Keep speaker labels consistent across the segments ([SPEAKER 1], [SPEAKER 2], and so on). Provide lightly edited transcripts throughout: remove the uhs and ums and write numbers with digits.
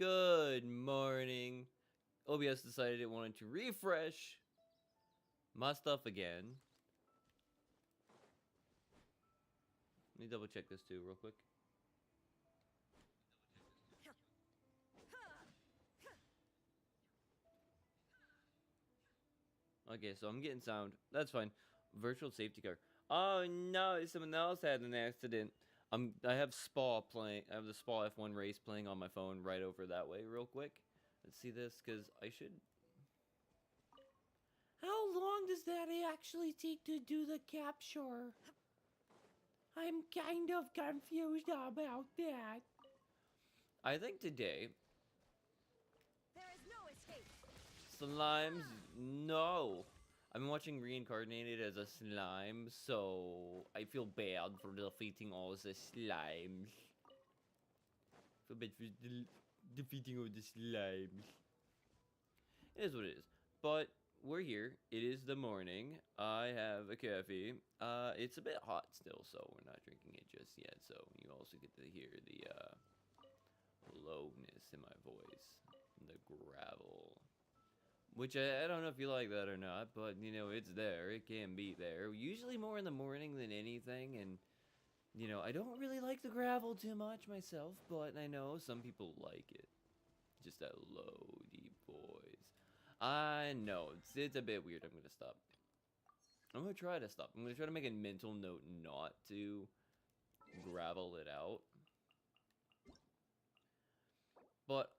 [SPEAKER 1] Good morning. OBS decided it wanted to refresh my stuff again. Let me double check this too real quick. Okay, so I'm getting sound. That's fine. Virtual safety car. Oh no, someone else had an accident. I have Spa playing. I have the Spa F1 race playing on my phone right over that way real quick. Let's see this, because I should... How long does that actually take to do the capture? I'm kind of confused about that. I think today...
[SPEAKER 2] There is no escape.
[SPEAKER 1] Slimes, no. I've been watching Reincarnated as a slime, so I feel bad for defeating all the slimes. I feel bad for defeating all the slimes. It is what it is. But we're here. It is the morning. I have a coffee. It's a bit hot still, so we're not drinking it just yet. So you also get to hear the lowness in my voice, the gravel. Which I don't know if you like that or not, but you know, it's there. It can be there. Usually more in the morning than anything, and you know, I don't really like the gravel too much myself, but I know some people like it. Just that low, deep voice. I know, it's a bit weird. I'm gonna stop. I'm gonna try to stop. I'm gonna try to make a mental note not to gravel it out. But,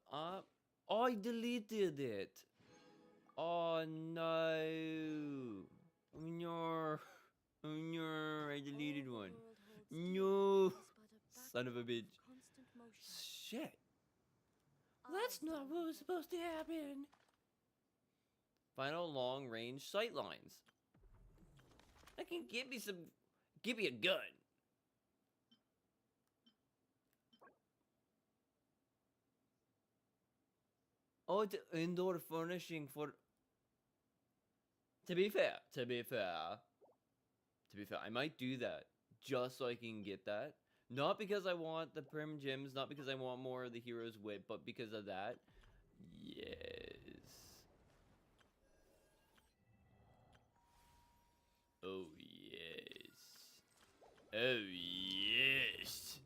[SPEAKER 1] I deleted it! Oh no! Oh no! Oh no! I deleted one. No! Son of a bitch. Shit! That's not what was supposed to happen! Final long range sightlines. I can give me some. Give me a gun. Oh, it's indoor furnishing for. To be fair, I might do that just so I can get that. Not because I want the prim gems, not because I want more of the hero's wit, but because of that. Yes. Oh yes. Oh yes.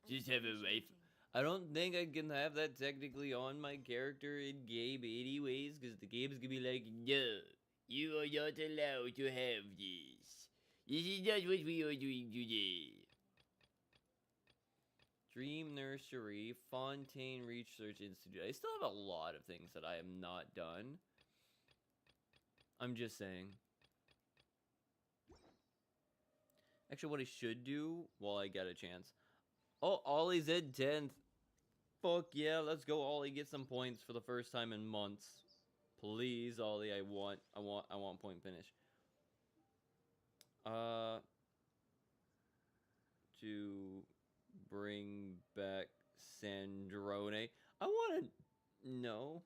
[SPEAKER 1] Just have a rifle. I don't think I can have that technically on my character in game anyways, because the game's gonna be like, no, you are not allowed to have this. This is not what we are doing today. Dream Nursery, Fontaine Research Institute. I still have a lot of things that I have not done. I'm just saying. Actually, what I should do while I get a chance. Oh, Ollie's at 10th. Fuck yeah, let's go, Ollie. Get some points for the first time in months. Please, Ollie, I want point finish. To bring back Sandrone. I want to know.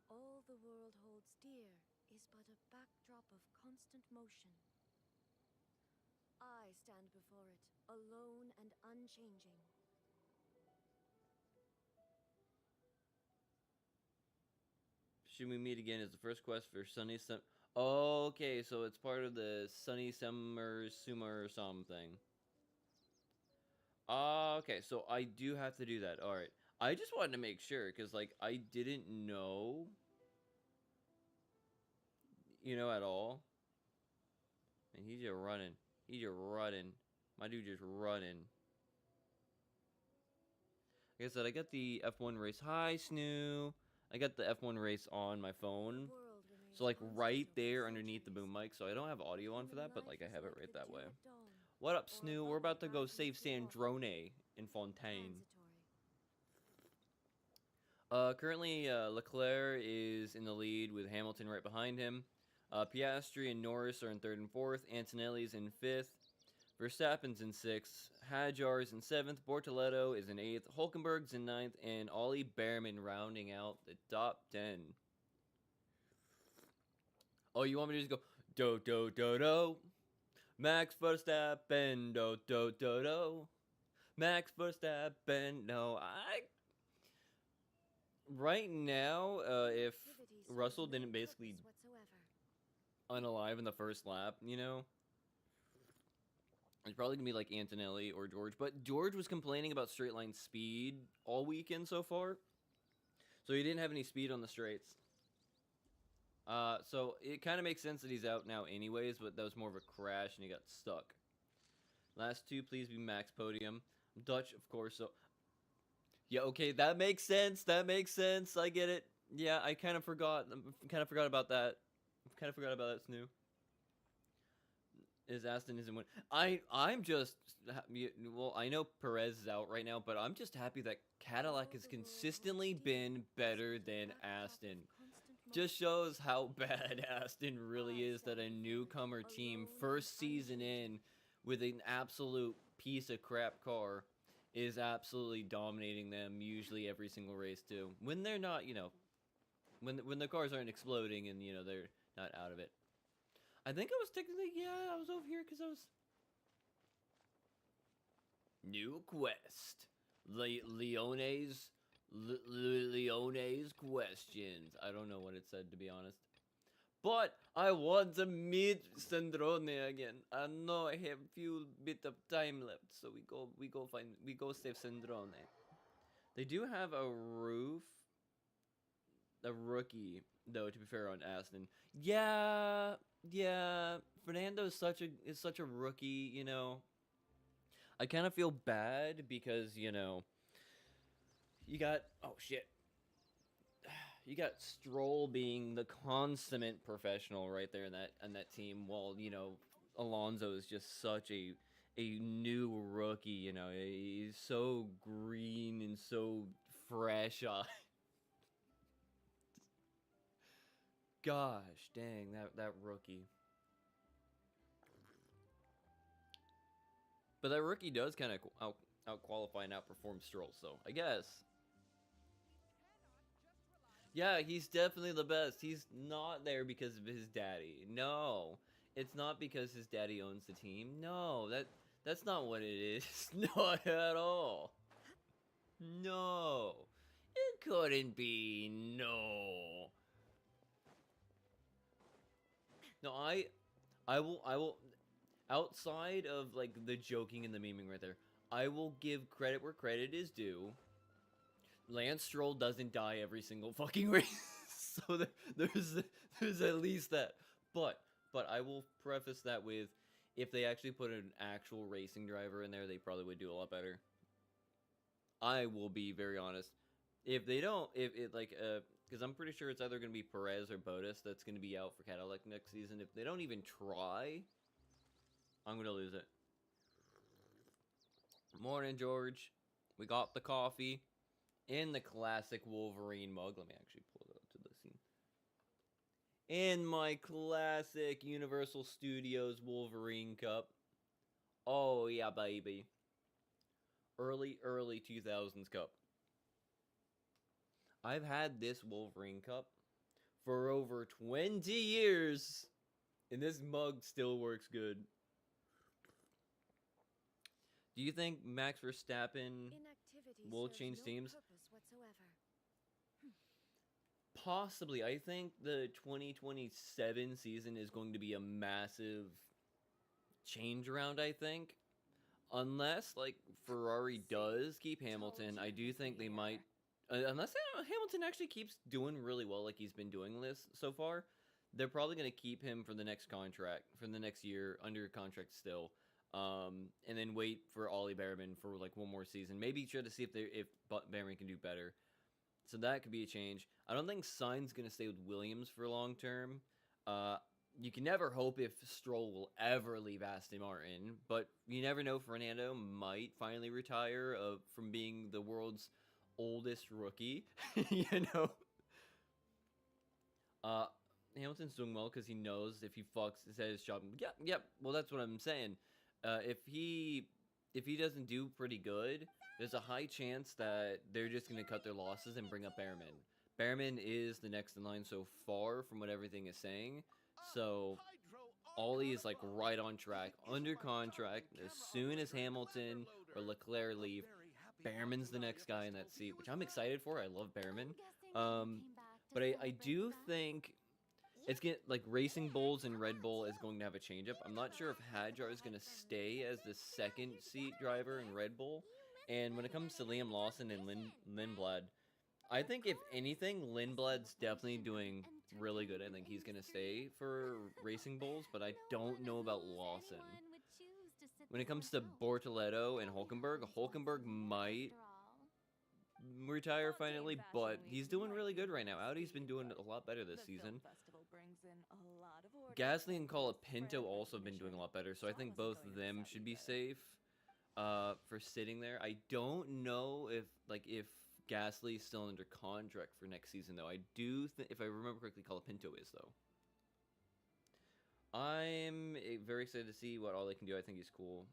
[SPEAKER 2] All the world holds dear is but a backdrop of constant motion. I stand before it, alone and unchanging.
[SPEAKER 1] Should we meet again is the first quest for Sunny Summer. Okay, so it's part of the Sunny Summer or something. Okay, so I do have to do that. Alright. I just wanted to make sure, because, like, I didn't know. You know, at all. And he's just running. He's just running. My dude just running. Like I said, I got the F1 race. Hi, Snoo. I got the F1 race on my phone. So, like, right there underneath the boom mic. So I don't have audio on for that, but, like, I have it right that way. What up, Snoo? We're about to go save Sandrone in Fontaine. Currently, Leclerc is in the lead with Hamilton right behind him. Piastri and Norris are in 3rd and 4th. Antonelli's in 5th. Verstappen's in 6th. Hajar's in 7th. Bortoletto is in 8th. Hulkenberg's in 9th. And Ollie Behrman rounding out the top 10. Oh, you want me to just go do do do do Max Verstappen, do do do do. Max Verstappen, no, right now, if
[SPEAKER 2] Activity serves
[SPEAKER 1] Russell
[SPEAKER 2] no
[SPEAKER 1] didn't basically
[SPEAKER 2] purpose whatsoever.
[SPEAKER 1] unalive in the first lap, you know, it's probably gonna be like Antonelli or George. But George was complaining about straight line speed all weekend so far, so he didn't have any speed on the straights. So it kind of makes sense that he's out now, anyways. But that was more of a crash, and he got stuck. Last two, please be max podium. Dutch, of course. So yeah, okay, that makes sense. That makes sense. I get it. Yeah, I kind of forgot. Kind of forgot about that. Kind of forgot about that, Snoo. Is Aston isn't win. I'm just well, I know Perez is out right now, but I'm just happy that Cadillac has consistently been better than Aston. Just shows how bad Aston really is, that a newcomer team first season in with an absolute piece of crap car is absolutely dominating them usually every single race too. When they're not, when the cars aren't exploding and they're not out of it. I think I was technically, yeah, I was over here because I was... New quest. Leone's questions. I don't know what it said, to be honest. But I want to meet Sandrone again. I know I have few bit of time left, so we go save Sandrone. They do have a rookie, though, to be fair, on Aston. Yeah, Fernando is such a rookie, I kind of feel bad because, you got, oh shit. You got Stroll being the consummate professional right there in that team, while, Alonso is just such a new rookie, he's so green and so fresh. Gosh, dang, that rookie. But that rookie does kind of out qualify and outperform Stroll, so I guess. Yeah, he's definitely the best. He's not there because of his daddy. No, it's not because his daddy owns the team. No, that's not what it is. Not at all. No, it couldn't be. No, no. I will. Outside of like the joking and the memeing right there, I will give credit where credit is due. Lance Stroll doesn't die every single fucking race, so there's at least that. But I will preface that with, if they actually put an actual racing driver in there, they probably would do a lot better. I will be very honest. If they don't, if it like because I'm pretty sure it's either gonna be Perez or Bottas that's gonna be out for Cadillac next season. If they don't even try, I'm gonna lose it. Morning, George. We got the coffee in the classic Wolverine mug. Let me actually pull it up to the scene. In my classic Universal Studios Wolverine cup. Oh yeah, baby. Early 2000s cup. I've had this Wolverine cup for over 20 years, and this mug still works good. Do you think Max Verstappen will change teams? Possibly. I think the 2027 season is going to be a massive change around, I think. Unless, like, Ferrari does keep Hamilton, I do think they might... unless Hamilton actually keeps doing really well like he's been doing this so far, they're probably going to keep him for the next contract, for the next year, under contract still. And then wait for Ollie Behrman for like one more season. Maybe try to see if Behrman can do better. So that could be a change. I don't think Sainz gonna stay with Williams for long term. You can never hope if Stroll will ever leave Aston Martin, but you never know. Fernando might finally retire from being the world's oldest rookie. you know. Hamilton's doing well because he knows if he fucks his job. Yep. Well, that's what I'm saying. If he doesn't do pretty good, there's a high chance that they're just going to cut their losses and bring up Behrman. Behrman is the next in line so far from what everything is saying. So Ollie is like right on track, under contract. As soon as Hamilton or Leclerc leave, Behrman's the next guy in that seat, which I'm excited for. I love Behrman. But I do think it's get like Racing Bulls and Red Bull is going to have a change up. I'm not sure if Hadjar is going to stay as the second seat driver in Red Bull. And when it comes to Liam Lawson and Lindblad, I think if anything, Lindblad's definitely doing really good. I think he's going to stay for Racing Bulls, but I don't know about Lawson. When it comes to Bortoletto and Hulkenberg might retire finally, but he's doing really good right now. Audi's been doing a lot better this season. Gasly and Colapinto also been doing a lot better, so I think both of them should be safe for sitting there. I don't know if Gasly is still under contract for next season, though. I do think, if I remember correctly, Colapinto is, though. I'm very excited to see what all they can do. I think he's cool.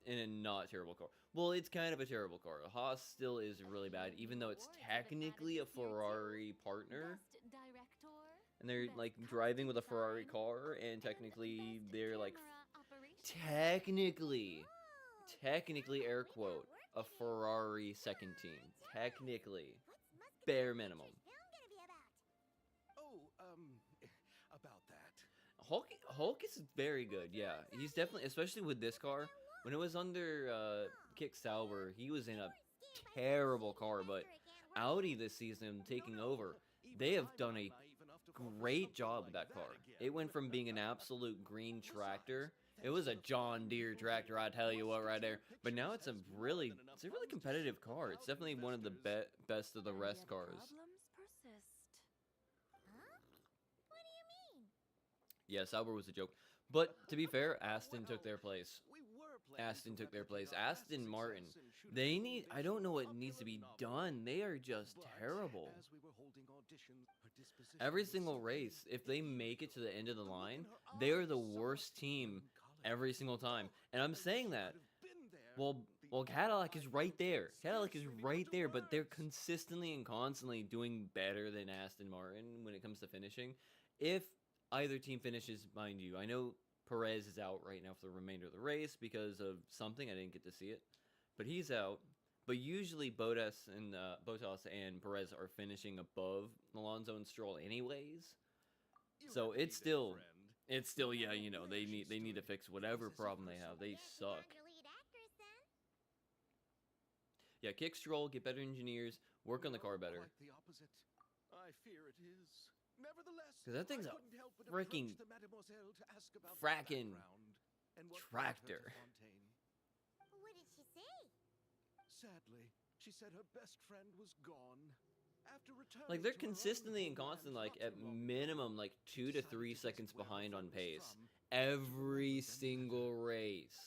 [SPEAKER 1] In a not terrible car. Well, it's kind of a terrible car. Haas still is really bad, even though it's technically a Ferrari partner. And they're like driving with a Ferrari car, and technically they're like technically air quote a Ferrari second team. Technically, bare minimum.
[SPEAKER 3] About that.
[SPEAKER 1] Hulk is very good. Yeah, he's definitely, especially with this car. When it was under Kick Sauber, he was in a terrible car, but Audi this season taking over, they have done a great job with that car. It went from being an absolute green tractor. It was a John Deere tractor, I tell you what, right there. But now it's a really competitive car. It's definitely one of the best of the rest cars. Yeah, Sauber was a joke. But to be fair, Aston took their place. Aston Martin, they need, I don't know what needs to be done. They are just terrible. Every single race, if they make it to the end of the line, they are the worst team every single time. And I'm saying that, well, Cadillac is right there. But they're consistently and constantly doing better than Aston Martin when it comes to finishing. If either team finishes, mind you, I know Perez is out right now for the remainder of the race because of something. I didn't get to see it, but he's out. But usually Bottas and Perez are finishing above Alonso and Stroll anyways. So it's still yeah, you know, they need to fix whatever problem they have. They suck. Yeah, kick Stroll, get better engineers, work on the car better.
[SPEAKER 3] I fear it is.
[SPEAKER 1] Because that thing's a freaking fracking tractor.
[SPEAKER 4] What did she say?
[SPEAKER 3] Sadly, she said her best friend was gone. After returning
[SPEAKER 1] Like, they're
[SPEAKER 3] to her own
[SPEAKER 1] consistently and
[SPEAKER 3] homeland
[SPEAKER 1] constantly, like,
[SPEAKER 3] not
[SPEAKER 1] at
[SPEAKER 3] too long
[SPEAKER 1] minimum,
[SPEAKER 3] ago,
[SPEAKER 1] like,
[SPEAKER 3] she
[SPEAKER 1] 2 to
[SPEAKER 3] decided
[SPEAKER 1] 3
[SPEAKER 3] to
[SPEAKER 1] seconds
[SPEAKER 3] visit where
[SPEAKER 1] behind
[SPEAKER 3] her
[SPEAKER 1] on
[SPEAKER 3] family
[SPEAKER 1] pace.
[SPEAKER 3] was from.
[SPEAKER 1] Every single race.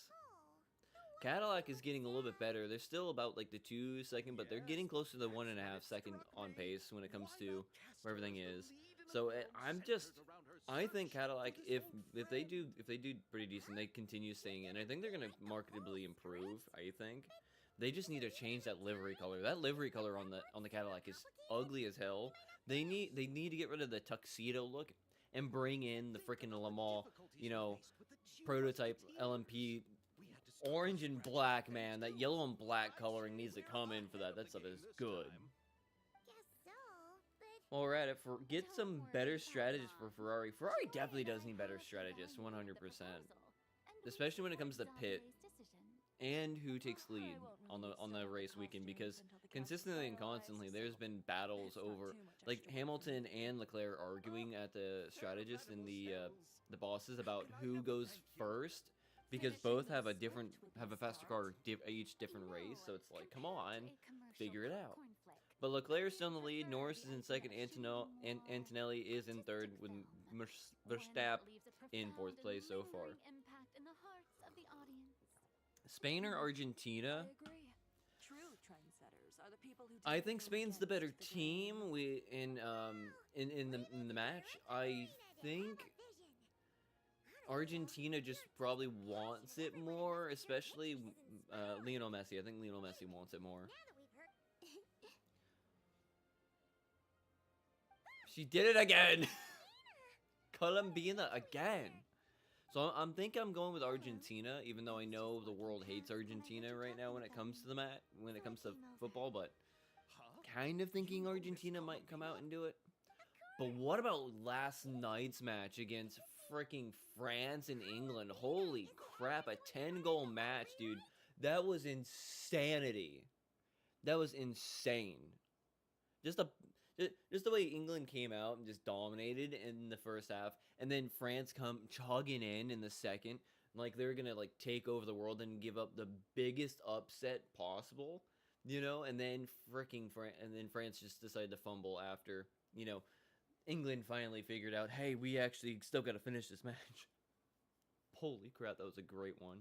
[SPEAKER 1] Cadillac is getting a little bit better. They're still about, like, the 2 second, but they're getting close to the 1.5 second on pace when it comes to where everything is. So I think Cadillac, if they do pretty decent, they continue staying in. I think they're gonna marketably improve. I think they just need to change that livery color. That livery color on the Cadillac is ugly as hell. They need to get rid of the tuxedo look and bring in the freaking Le Mans, you know, prototype LMP. Orange and black, man. That yellow and black coloring needs to come in for that. That stuff is good. While we're at it, get some better strategists for Ferrari. Ferrari definitely does need better strategists, 100%. Especially when it comes to pit and who takes lead on the race weekend, because consistently and constantly there's been battles over, like, Hamilton and Leclerc arguing at the strategists and the bosses about who goes first, because both have a faster car each different race. So it's like, come on, figure it out. But Leclerc's still in the lead. Norris is in second. Antonelli is in third, with Verstappen in fourth place so far. Spain or Argentina? I think Spain's the better team. In the match, I think Argentina just probably wants it more, especially Lionel Messi. I think Lionel Messi wants it more. She did it again! Colombina again! So I'm thinking I'm going with Argentina, even though I know the world hates Argentina right now when it comes to when it comes to football, but
[SPEAKER 3] Huh?
[SPEAKER 1] kind of thinking Argentina might come out and do it. But what about last night's match against freaking France and England? Holy crap, a 10-goal match, dude. That was insanity. That was insane. Just the just the way England came out and just dominated in the first half, and then France come chugging in the second, like they're gonna like take over the world and give up the biggest upset possible, and then and then France just decided to fumble after, England finally figured out, hey, we actually still got to finish this match. Holy crap, that was a great one.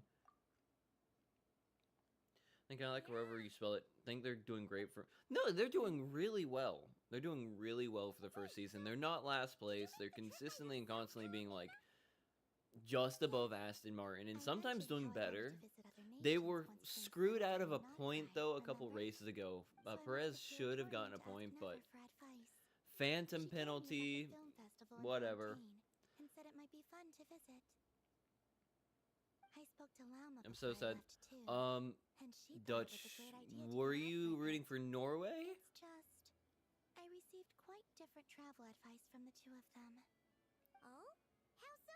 [SPEAKER 1] I think I like however you spell it. I think they're doing great for... No, they're doing really well. They're doing really well for the first season. They're not last place. They're consistently and constantly being, like, just above Aston Martin, and sometimes doing better. They were screwed out of a point, though, a couple races ago. Perez should have gotten a point, but... Phantom penalty, whatever. I'm so sad. Dutch, were you rooting for Norway?
[SPEAKER 4] It's just, I received quite different travel advice from the two of them. Oh? How so?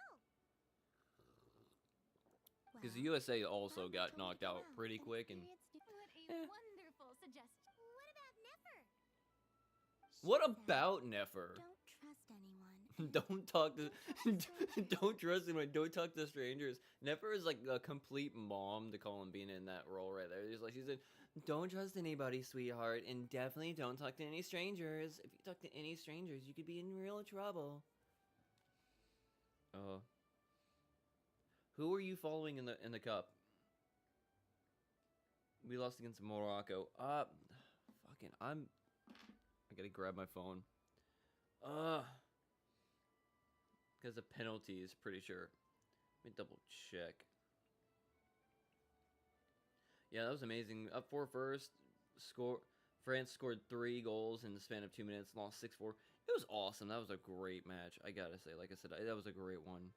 [SPEAKER 1] Because the USA also got knocked out pretty quick, and
[SPEAKER 5] What a wonderful suggestion.
[SPEAKER 4] What about Nefer?
[SPEAKER 1] what about Nefer?
[SPEAKER 4] Don't trust anyone.
[SPEAKER 1] Don't trust him. Don't talk to strangers. Nefer is like a complete mom to call him being in that role right there. She said, "Don't trust anybody, sweetheart, and definitely don't talk to any strangers. If you talk to any strangers, you could be in real trouble." Who are you following in the cup? We lost against Morocco. I gotta grab my phone. Because of penalties, pretty sure. Let me double check. Yeah, that was amazing. Up 4 first. France scored 3 goals in the span of 2 minutes. Lost 6-4. It was awesome. That was a great match. I gotta say, like I said, that was a great one.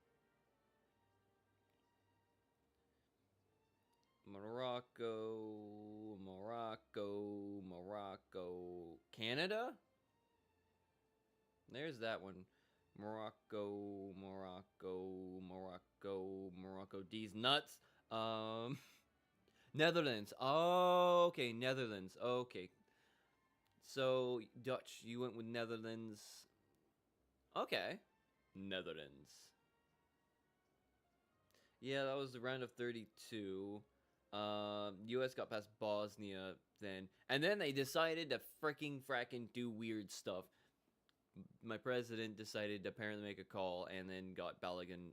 [SPEAKER 1] Morocco. Canada? There's that one. Morocco. D's nuts. Netherlands. Oh, okay, Netherlands. Okay. So, Dutch, you went with Netherlands. Okay. Netherlands. Yeah, that was the round of 32. US got past Bosnia then. And then they decided to fracking do weird stuff. My president decided to apparently make a call and then got Balogun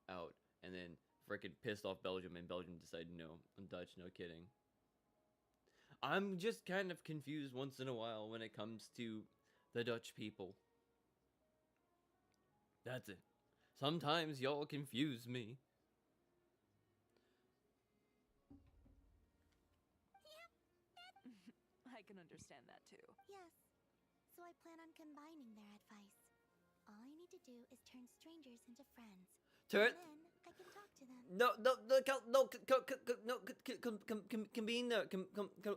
[SPEAKER 1] out. And then frickin' pissed off Belgium, and Belgium decided no. I'm Dutch, no kidding. I'm just kind of confused once in a while when it comes to the Dutch people. That's it. Sometimes y'all confuse me.
[SPEAKER 5] I can understand that too.
[SPEAKER 4] Yes. So I plan on combining their advice. All I need to do is turn strangers into friends.
[SPEAKER 1] Turn.
[SPEAKER 4] And then I can talk to them.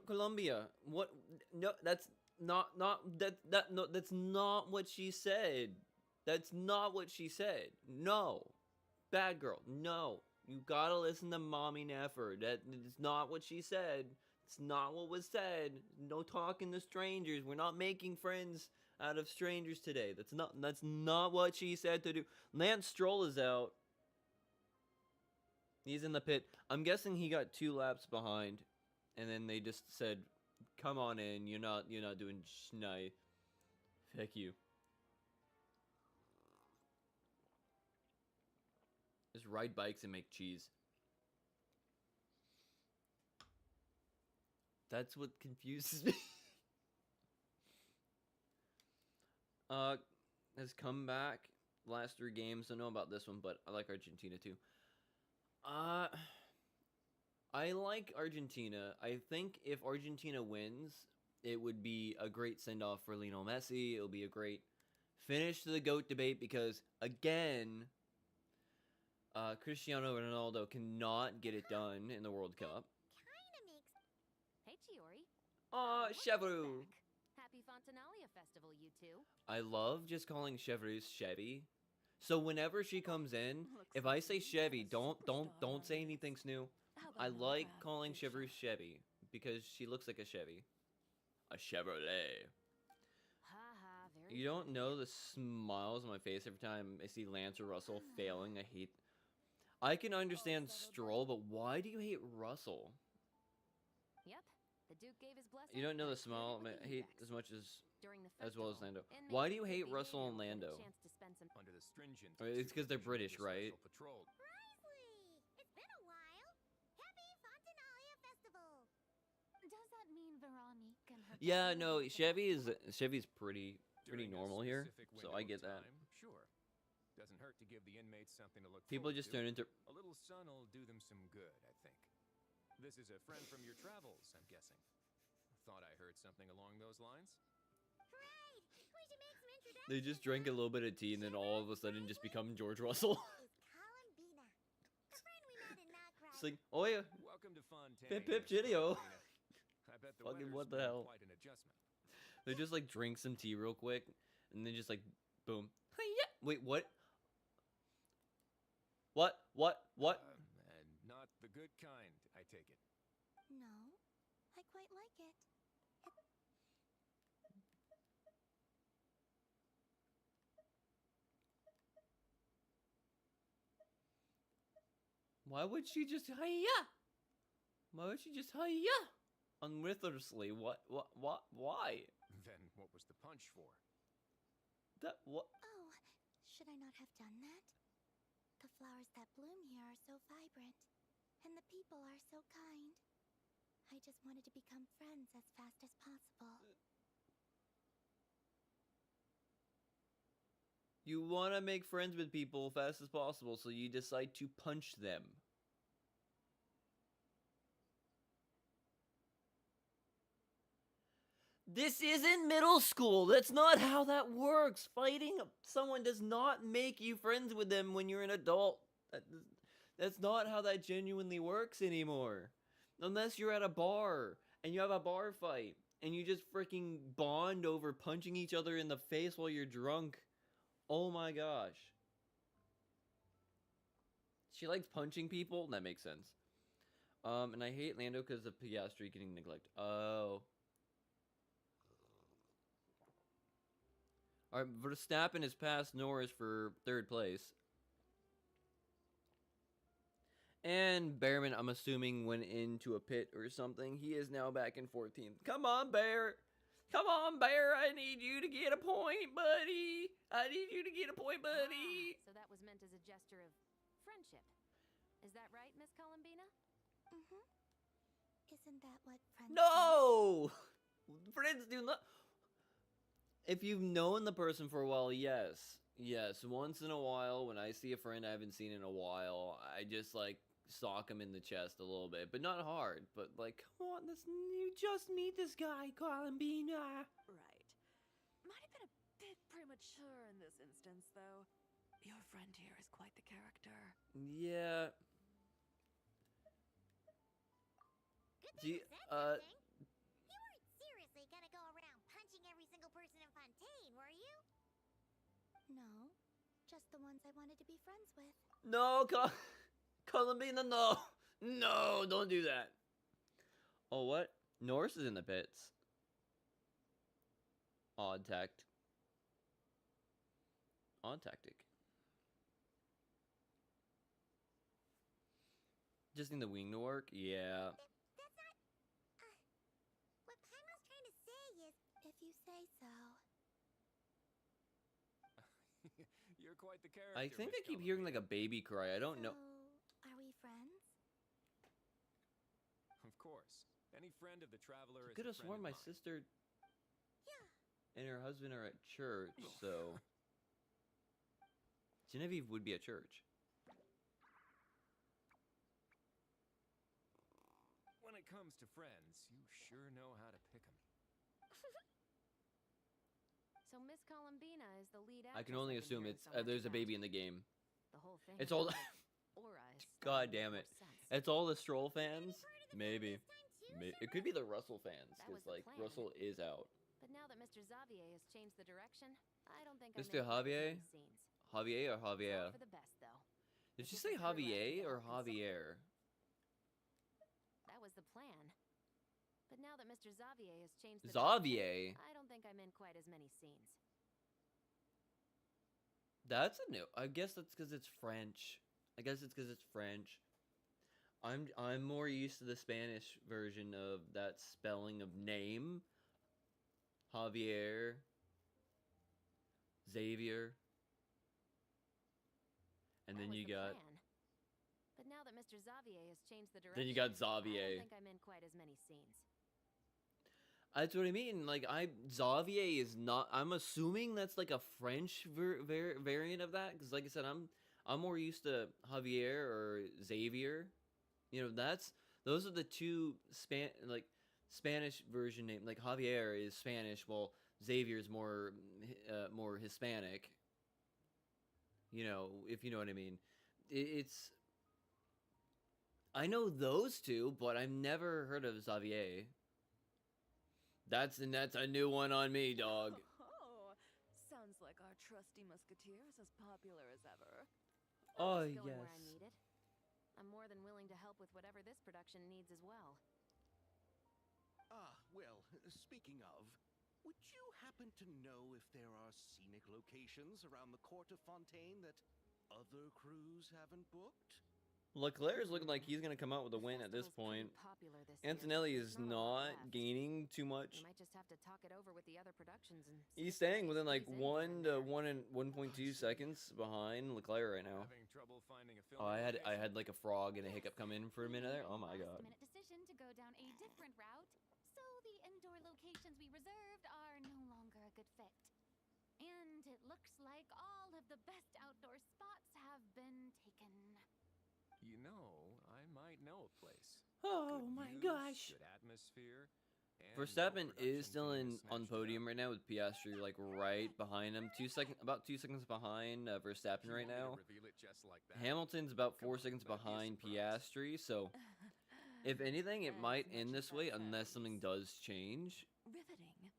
[SPEAKER 1] Colombia. What? No, that's not no, that's not what she said. That's not what she said. No, bad girl. No, you gotta listen to Mommy Nefer. That is not what she said. It's not what was said. No talking to strangers. We're not making friends out of strangers today. That's not what she said to do. Lance Stroll is out. He's in the pit. I'm guessing he got 2 laps behind, and then they just said, "Come on in. You're not doing schnei. Heck you." Just ride bikes and make cheese. That's what confuses me. Has come back last 3 games. I don't know about this one, but I like Argentina too. I like Argentina. I think if Argentina wins, it would be a great send-off for Lionel Messi. It'll be a great finish to the GOAT debate because, again, Cristiano Ronaldo cannot get it done in the World Cup.
[SPEAKER 4] Kinda makes...
[SPEAKER 5] Hey, Chiori.
[SPEAKER 1] Aw,
[SPEAKER 5] Look who's
[SPEAKER 1] Chevroux.
[SPEAKER 5] back. Happy Fontanalia Festival, you two.
[SPEAKER 1] I love just calling Chevroux Chevy. So whenever she comes in,
[SPEAKER 6] Looks
[SPEAKER 1] if
[SPEAKER 6] like
[SPEAKER 1] I say
[SPEAKER 6] you
[SPEAKER 1] Chevy,
[SPEAKER 6] have a
[SPEAKER 1] don't
[SPEAKER 6] superstar
[SPEAKER 1] say
[SPEAKER 6] on
[SPEAKER 1] anything,
[SPEAKER 6] this.
[SPEAKER 1] Snoo.
[SPEAKER 6] How about
[SPEAKER 1] I
[SPEAKER 6] no
[SPEAKER 1] like
[SPEAKER 6] crab
[SPEAKER 1] calling
[SPEAKER 6] feature?
[SPEAKER 1] Chevroux Chevy because she looks like a Chevy. A Chevrolet.
[SPEAKER 5] Ha, very
[SPEAKER 1] You don't
[SPEAKER 5] funny.
[SPEAKER 1] know the smiles on my face every time I see Lance or Russell failing. I hate. I can understand Stroll, but why do you hate Russell?
[SPEAKER 5] Yep. The Duke gave his blessing.
[SPEAKER 1] You don't know
[SPEAKER 5] and
[SPEAKER 1] the
[SPEAKER 5] I cleared it
[SPEAKER 1] smile
[SPEAKER 5] with
[SPEAKER 1] I
[SPEAKER 5] the
[SPEAKER 1] hate
[SPEAKER 5] Udex.
[SPEAKER 1] as much as
[SPEAKER 5] During the
[SPEAKER 1] well as
[SPEAKER 5] festival,
[SPEAKER 1] Lando.
[SPEAKER 5] inmates
[SPEAKER 1] Why do
[SPEAKER 5] with
[SPEAKER 1] you
[SPEAKER 5] good
[SPEAKER 1] hate Russell and
[SPEAKER 5] behavior will get a
[SPEAKER 1] Lando?
[SPEAKER 5] chance to spend some
[SPEAKER 7] Under the stringent
[SPEAKER 1] It's 'cause they're
[SPEAKER 7] supervision
[SPEAKER 1] British,
[SPEAKER 7] of the
[SPEAKER 1] right?
[SPEAKER 7] Special Patrol.
[SPEAKER 4] Risley! It's been a while. Happy Fontanalia Festival.
[SPEAKER 2] Does that mean Veronique and her
[SPEAKER 1] Yeah,
[SPEAKER 2] cousin
[SPEAKER 1] no,
[SPEAKER 2] will get
[SPEAKER 1] Chevy's pretty
[SPEAKER 7] During a
[SPEAKER 1] normal here,
[SPEAKER 7] specific
[SPEAKER 1] so
[SPEAKER 7] window
[SPEAKER 1] I
[SPEAKER 7] of
[SPEAKER 1] get that.
[SPEAKER 7] time, sure. Doesn't hurt to give the inmates something to look
[SPEAKER 1] People
[SPEAKER 7] forward
[SPEAKER 1] just
[SPEAKER 7] to.
[SPEAKER 1] turn into.
[SPEAKER 7] A little sun will do them some good, I think. This is a friend from your travels, I'm guessing. Thought I heard something along those lines.
[SPEAKER 4] Right! We should make some introductions.
[SPEAKER 1] They just drank a little bit of tea and then all of a sudden just become George Russell.
[SPEAKER 4] Is Columbina, a friend we met in Nocra.
[SPEAKER 1] It's like, oh yeah,
[SPEAKER 7] Welcome to Fontana.
[SPEAKER 1] Pip, pip, chitty-o.
[SPEAKER 7] I bet the
[SPEAKER 1] Fucking
[SPEAKER 7] weather's
[SPEAKER 1] what the
[SPEAKER 7] been
[SPEAKER 1] hell?
[SPEAKER 7] quite an adjustment.
[SPEAKER 1] they just like drink some tea real quick and then just like, boom. Yeah. Wait, what? What?
[SPEAKER 7] And not the good kind, I take it.
[SPEAKER 4] No, I quite like it.
[SPEAKER 1] Why would she just hiya? Why would she just hiya? Unwithersley, why?
[SPEAKER 7] Then what was the punch for?
[SPEAKER 1] That, what?
[SPEAKER 4] Oh, should I not have done that? The flowers that bloom here are so vibrant, and the people are so kind. I just wanted to become friends as fast as possible.
[SPEAKER 1] You want to make friends with people fast as possible, so you decide to punch them. This isn't middle school. That's not how that works. Fighting someone does not make you friends with them when you're an adult. That's not how that genuinely works anymore. Unless you're at a bar and you have a bar fight and you just freaking bond over punching each other in the face while you're drunk. Oh my gosh. She likes punching people? That makes sense. And I hate Lando because of Piastri getting neglected. Oh. Alright, Verstappen has passed Norris for 3rd place. And Bearman, I'm assuming, went into a pit or something. He is now back in 14th. Come on, Bear! Come on, Bear! I need you to get a point, buddy! I need you to get a point, buddy!
[SPEAKER 5] So that was meant as a gesture of friendship. Is that right, Miss Columbina?
[SPEAKER 4] Mm-hmm. Isn't that what friends do?
[SPEAKER 1] No! Friends do not... If you've known the person for a while, yes. Yes, once in a while, when I see a friend I haven't seen in a while, I just, like, sock him in the chest a little bit. But not hard. But, like, come on, you just meet this guy, Columbina.
[SPEAKER 6] Right. Might have been a bit premature in this instance, though. Your friend here is quite the character.
[SPEAKER 1] Yeah.
[SPEAKER 4] Good
[SPEAKER 1] Do
[SPEAKER 4] thing
[SPEAKER 1] you-
[SPEAKER 4] you said something. You weren't seriously gonna go around punching every single person in Fontaine, were you? No, just the ones I wanted to be friends with.
[SPEAKER 1] No, Columbina, no. No, don't do that. Oh, what? Norris is in the pits. Odd tact. Odd tactic. Just need the wing to work? Yeah.
[SPEAKER 4] That's not... what Paimon's trying to say is... If you say so.
[SPEAKER 7] You're quite the character.
[SPEAKER 1] I think
[SPEAKER 7] Miss
[SPEAKER 1] I keep hearing like
[SPEAKER 7] Columbina.
[SPEAKER 1] a baby cry. I don't know.
[SPEAKER 4] So, are we friends?
[SPEAKER 7] Of course. Any friend of the traveler
[SPEAKER 1] I
[SPEAKER 7] is
[SPEAKER 1] could
[SPEAKER 7] a
[SPEAKER 1] have
[SPEAKER 7] friend
[SPEAKER 1] sworn
[SPEAKER 7] of
[SPEAKER 1] my
[SPEAKER 7] mine.
[SPEAKER 1] sister
[SPEAKER 4] Yeah.
[SPEAKER 1] and her husband are at church, so Genevieve would be at church.
[SPEAKER 7] When it comes to friends, you sure know how to pick 'em.
[SPEAKER 5] So Miss Columbina is the lead actress.
[SPEAKER 1] I can only
[SPEAKER 5] I've been
[SPEAKER 1] assume
[SPEAKER 5] hearing
[SPEAKER 1] it's
[SPEAKER 5] so much
[SPEAKER 1] there's a
[SPEAKER 5] about.
[SPEAKER 1] baby in the game.
[SPEAKER 5] The whole thing.
[SPEAKER 1] It's
[SPEAKER 5] is
[SPEAKER 1] all
[SPEAKER 5] over.
[SPEAKER 1] God damn it. It's all the Stroll fans? Maybe. It could be the Russell fans,
[SPEAKER 5] That was
[SPEAKER 1] because,
[SPEAKER 5] the
[SPEAKER 1] like,
[SPEAKER 5] plan.
[SPEAKER 1] Russell is out.
[SPEAKER 5] But now that Mr. Xavier has changed the direction, I don't think
[SPEAKER 1] Mr.
[SPEAKER 5] I'm in quite as
[SPEAKER 1] Javier?
[SPEAKER 5] many scenes.
[SPEAKER 1] Javier or
[SPEAKER 5] It's all
[SPEAKER 1] Javier?
[SPEAKER 5] for the best, though.
[SPEAKER 1] Did
[SPEAKER 5] If
[SPEAKER 1] you
[SPEAKER 5] it's
[SPEAKER 1] say
[SPEAKER 5] a career left to
[SPEAKER 1] Javier
[SPEAKER 5] get
[SPEAKER 1] or
[SPEAKER 5] help consulting-
[SPEAKER 1] Javier?
[SPEAKER 5] That was the plan. But now that Mr. Xavier has changed the
[SPEAKER 1] Xavier?
[SPEAKER 5] direction, I don't think I'm in quite as many scenes.
[SPEAKER 1] That's a new. I guess that's because it's French. I'm more used to the Spanish version of that spelling of name. Javier. Xavier. And
[SPEAKER 5] That
[SPEAKER 1] then
[SPEAKER 5] was
[SPEAKER 1] you
[SPEAKER 5] the
[SPEAKER 1] got.
[SPEAKER 5] plan. But now that Mr. Xavier has changed the direction,
[SPEAKER 1] Then you got
[SPEAKER 5] I
[SPEAKER 1] Xavier.
[SPEAKER 5] don't think I'm in quite as many scenes.
[SPEAKER 1] That's what I mean. Like, Xavier is not. I'm assuming that's like a French variant of that. Because, like I said, I'm more used to Javier or Xavier. You know, those are the two Spanish version name. Like, Javier is Spanish, while Xavier is more Hispanic. You know, if you know what I mean. It's. I know those two, but I've never heard of Xavier. That's a new one on me, dog.
[SPEAKER 6] Oh, sounds like our trusty musketeer is as popular as ever.
[SPEAKER 1] Oh,
[SPEAKER 5] Just going
[SPEAKER 1] yes.
[SPEAKER 5] where I'm needed. I'm more than willing to help with whatever this production needs as well.
[SPEAKER 3] Ah, well, speaking of, would you happen to know if there are scenic locations around the Court of Fontaine that other crews haven't booked?
[SPEAKER 1] Leclerc is looking like he's going to come out with a win at this point. Antonelli is not gaining too much.
[SPEAKER 5] We might just have to talk it over with the other productions and
[SPEAKER 1] He's
[SPEAKER 5] see if
[SPEAKER 1] staying
[SPEAKER 5] we
[SPEAKER 1] within
[SPEAKER 5] can
[SPEAKER 1] like
[SPEAKER 5] squeeze in here
[SPEAKER 1] 1
[SPEAKER 5] and
[SPEAKER 1] to
[SPEAKER 5] there.
[SPEAKER 1] 1.2 seconds behind Leclerc right now.
[SPEAKER 7] Having trouble finding a
[SPEAKER 1] Oh, I
[SPEAKER 7] filming
[SPEAKER 1] had
[SPEAKER 7] location?
[SPEAKER 1] like a frog and a hiccup come in for a minute there. Oh my god.
[SPEAKER 4] Last-minute decision to go down a different route, so the indoor locations we reserved are no longer a good fit. And it looks like all of the best outdoor spots have been taken.
[SPEAKER 7] You know, I might know a place.
[SPEAKER 1] Oh
[SPEAKER 7] Good
[SPEAKER 1] my
[SPEAKER 7] views,
[SPEAKER 1] gosh.
[SPEAKER 7] Good atmosphere. and
[SPEAKER 1] Verstappen
[SPEAKER 7] no
[SPEAKER 1] is
[SPEAKER 7] production
[SPEAKER 1] still
[SPEAKER 7] team
[SPEAKER 1] on
[SPEAKER 7] has snatched it
[SPEAKER 1] podium
[SPEAKER 7] up.
[SPEAKER 1] right now with Piastri like right behind him. About 2 seconds behind Verstappen
[SPEAKER 7] You
[SPEAKER 1] right
[SPEAKER 7] want me to
[SPEAKER 1] now.
[SPEAKER 7] reveal it just like that?
[SPEAKER 1] Hamilton's about
[SPEAKER 7] Come
[SPEAKER 1] 4
[SPEAKER 7] on,
[SPEAKER 1] seconds
[SPEAKER 7] that'd be a
[SPEAKER 1] behind
[SPEAKER 7] surprise.
[SPEAKER 1] Piastri, so if anything, it
[SPEAKER 6] As
[SPEAKER 1] might
[SPEAKER 6] much
[SPEAKER 1] end
[SPEAKER 6] as
[SPEAKER 1] this
[SPEAKER 6] that
[SPEAKER 1] way unless something
[SPEAKER 6] sounds
[SPEAKER 1] does change.
[SPEAKER 6] riveting.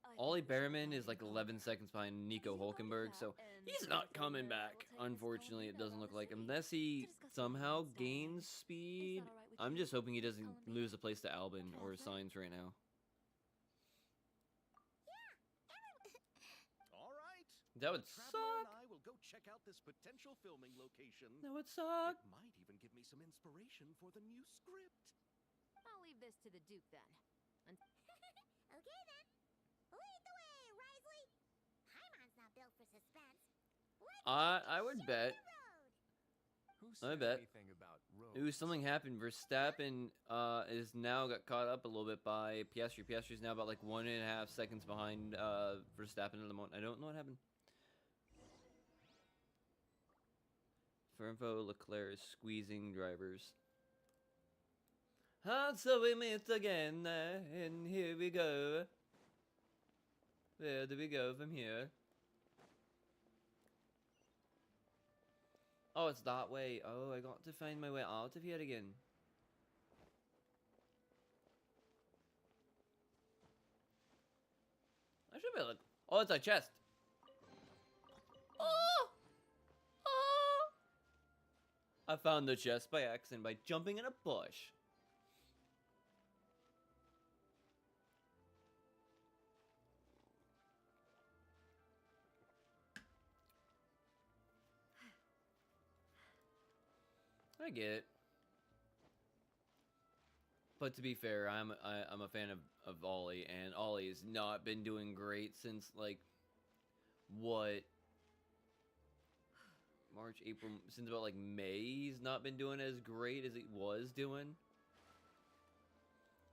[SPEAKER 6] I
[SPEAKER 1] Ollie
[SPEAKER 6] think we should
[SPEAKER 1] Behrman
[SPEAKER 6] find
[SPEAKER 1] is like
[SPEAKER 6] a
[SPEAKER 1] 11
[SPEAKER 6] corner.
[SPEAKER 1] seconds behind Nico
[SPEAKER 6] You copy
[SPEAKER 1] Hulkenberg,
[SPEAKER 6] that,
[SPEAKER 1] so
[SPEAKER 6] and
[SPEAKER 1] he's
[SPEAKER 6] in
[SPEAKER 1] not
[SPEAKER 6] 4
[SPEAKER 1] coming
[SPEAKER 6] minutes,
[SPEAKER 1] back.
[SPEAKER 6] we'll take this
[SPEAKER 1] Unfortunately, it
[SPEAKER 6] Colleen
[SPEAKER 1] doesn't
[SPEAKER 6] around
[SPEAKER 1] look
[SPEAKER 6] the
[SPEAKER 1] like
[SPEAKER 6] city
[SPEAKER 1] unless he
[SPEAKER 6] to discuss
[SPEAKER 1] somehow
[SPEAKER 6] performance down
[SPEAKER 1] gains
[SPEAKER 6] there.
[SPEAKER 1] speed.
[SPEAKER 6] Is that all right with
[SPEAKER 1] I'm
[SPEAKER 6] you,
[SPEAKER 1] just hoping he
[SPEAKER 6] Miss
[SPEAKER 1] doesn't
[SPEAKER 6] Colleen?
[SPEAKER 1] lose a place to Albon or
[SPEAKER 6] Catherine?
[SPEAKER 1] Sainz right now.
[SPEAKER 3] All right.
[SPEAKER 1] That would
[SPEAKER 3] the Traveler
[SPEAKER 1] suck.
[SPEAKER 3] and I will go check out this potential filming location.
[SPEAKER 1] That would suck.
[SPEAKER 3] It might even give me some inspiration for the new script.
[SPEAKER 5] I'll leave this to the Duke then.
[SPEAKER 4] Okay then. Lead the way, Risley. Hyman's not built for suspense.
[SPEAKER 1] I would bet.
[SPEAKER 7] Who
[SPEAKER 1] I
[SPEAKER 7] said
[SPEAKER 1] bet.
[SPEAKER 7] anything about
[SPEAKER 1] Ooh,
[SPEAKER 7] roads?
[SPEAKER 1] something happened. Verstappen is now got caught up a little bit by Piastri. Piastri's now about like 1.5 seconds behind Verstappen at the moment. I don't know what happened. For info, Leclerc is squeezing drivers. And so we meet again, and here we go. Where do we go from here? Oh, it's that way. Oh, I got to find my way out of here again. I should be able to... Oh, it's a chest. Oh! Oh! I found the chest by accident by jumping in a bush. I get it. But to be fair, I'm a fan of Ollie, and Ollie has not been doing great since like what, March, April, since about like May. He's not been doing as great as he was doing.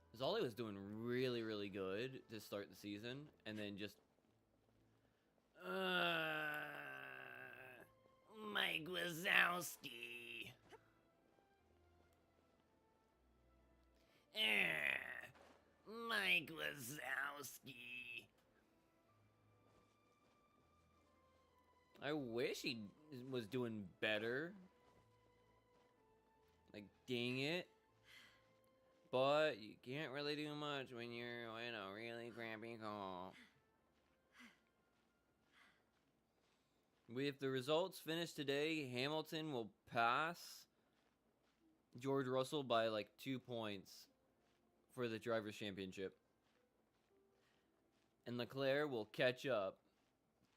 [SPEAKER 1] Because Ollie was doing really, really good to start the season, and then just Mike Wazowski. Mike Wazowski. I wish he was doing better. Dang it. But you can't really do much when you're in a really crappy call. If the results finish today, Hamilton will pass George Russell by like 2 points for the Drivers' Championship. And Leclerc will catch up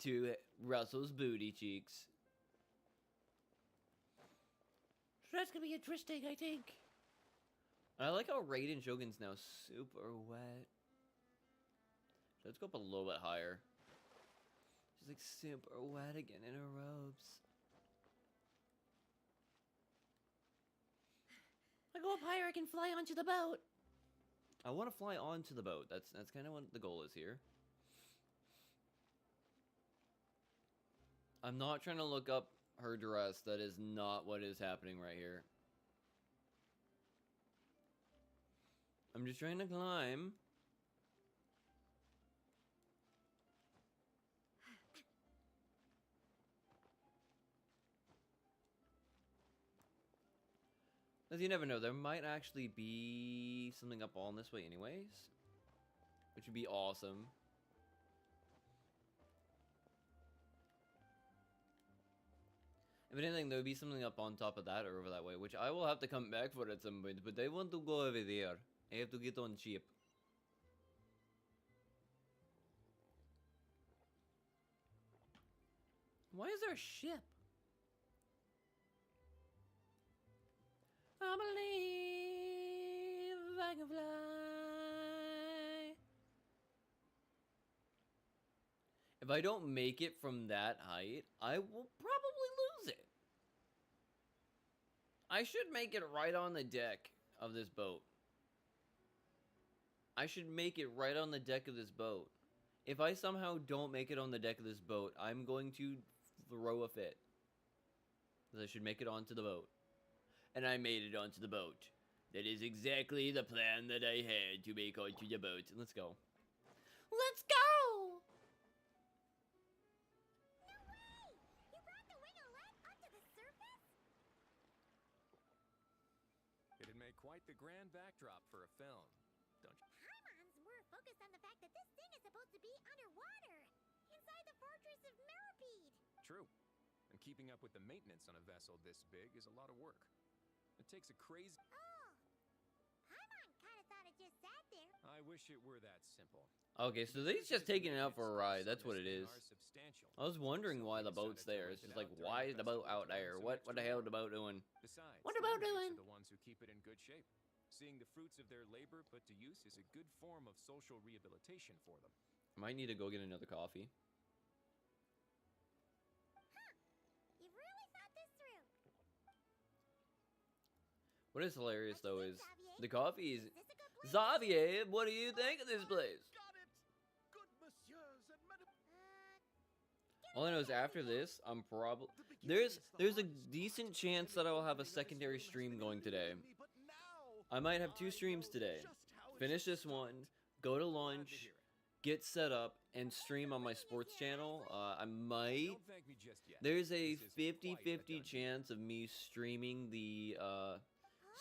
[SPEAKER 1] to Russell's booty cheeks. So that's gonna be interesting, I think. I like how Raiden Shogun's now super wet. So let's go up a little bit higher. She's like super wet again in her robes. I go up higher, I can fly onto the boat. I want to fly onto the boat. That's kind of what the goal is here. I'm not trying to look up her dress. That is not what is happening right here. I'm just trying to climb. As you never know, there might actually be something up on this way anyways. Which would be awesome. If anything, there would be something up on top of that or over that way, which I will have to come back for at some point, but I want to go over there. I have to get on ship. Why is there a ship? I believe I can fly. If I don't make it from that height, I will probably lose it. I should make it right on the deck of this boat. I should make it right on the deck of this boat. If I somehow don't make it on the deck of this boat, I'm going to throw a fit. Because I should make it onto the boat. And I made it onto the boat. That is exactly the plan that I had to make onto the boat. Let's go. Let's go!
[SPEAKER 4] No way! You brought the winglet onto the surface?
[SPEAKER 7] It'd make quite the grand backdrop for a film, don't you?
[SPEAKER 4] Paimon's more focused on the fact that this thing is supposed to be underwater, inside the fortress of Meripede.
[SPEAKER 7] True. And keeping up with the maintenance on a vessel this big is a lot of work. It takes a crazy...
[SPEAKER 4] Oh, Paimon kind of thought it just sat there.
[SPEAKER 7] I wish it were that simple.
[SPEAKER 1] Okay, so they're just taking it out for a ride. That's what it is. I was wondering why the boat's there. It's just like, why is the boat out there? What the hell is the boat doing?
[SPEAKER 7] Besides,
[SPEAKER 1] What the boat
[SPEAKER 7] inmates
[SPEAKER 1] doing?
[SPEAKER 7] are the ones who keep it in good shape. Seeing the fruits of their labor put to use is a good form of social rehabilitation for them.
[SPEAKER 1] Might need to go get another coffee.
[SPEAKER 4] You really thought this through.
[SPEAKER 1] What is hilarious though is
[SPEAKER 4] Xavier?
[SPEAKER 1] the coffee is...
[SPEAKER 4] Is this a good place?
[SPEAKER 1] Xavier, what do you think of this place?
[SPEAKER 3] Got it! Good messieurs and madame.
[SPEAKER 1] All I know is after this, I'm probably...
[SPEAKER 3] The beginning
[SPEAKER 1] There's
[SPEAKER 3] is
[SPEAKER 1] a
[SPEAKER 3] the hardest
[SPEAKER 1] decent
[SPEAKER 3] part.
[SPEAKER 1] chance that I will have a
[SPEAKER 3] Everything
[SPEAKER 1] secondary
[SPEAKER 3] understood
[SPEAKER 1] stream going today.
[SPEAKER 3] masculinity, but now
[SPEAKER 1] I might have 2
[SPEAKER 3] I
[SPEAKER 1] streams
[SPEAKER 3] know
[SPEAKER 1] today.
[SPEAKER 3] just how it
[SPEAKER 1] Finish
[SPEAKER 3] should
[SPEAKER 1] this one,
[SPEAKER 3] start.
[SPEAKER 1] go to
[SPEAKER 7] Glad to
[SPEAKER 1] lunch,
[SPEAKER 7] hear it.
[SPEAKER 1] get set up, and stream on my sports channel. I might...
[SPEAKER 7] Don't thank me just yet.
[SPEAKER 1] There's a
[SPEAKER 7] This is quite a
[SPEAKER 1] 50-50
[SPEAKER 7] dungeon.
[SPEAKER 1] chance of me streaming the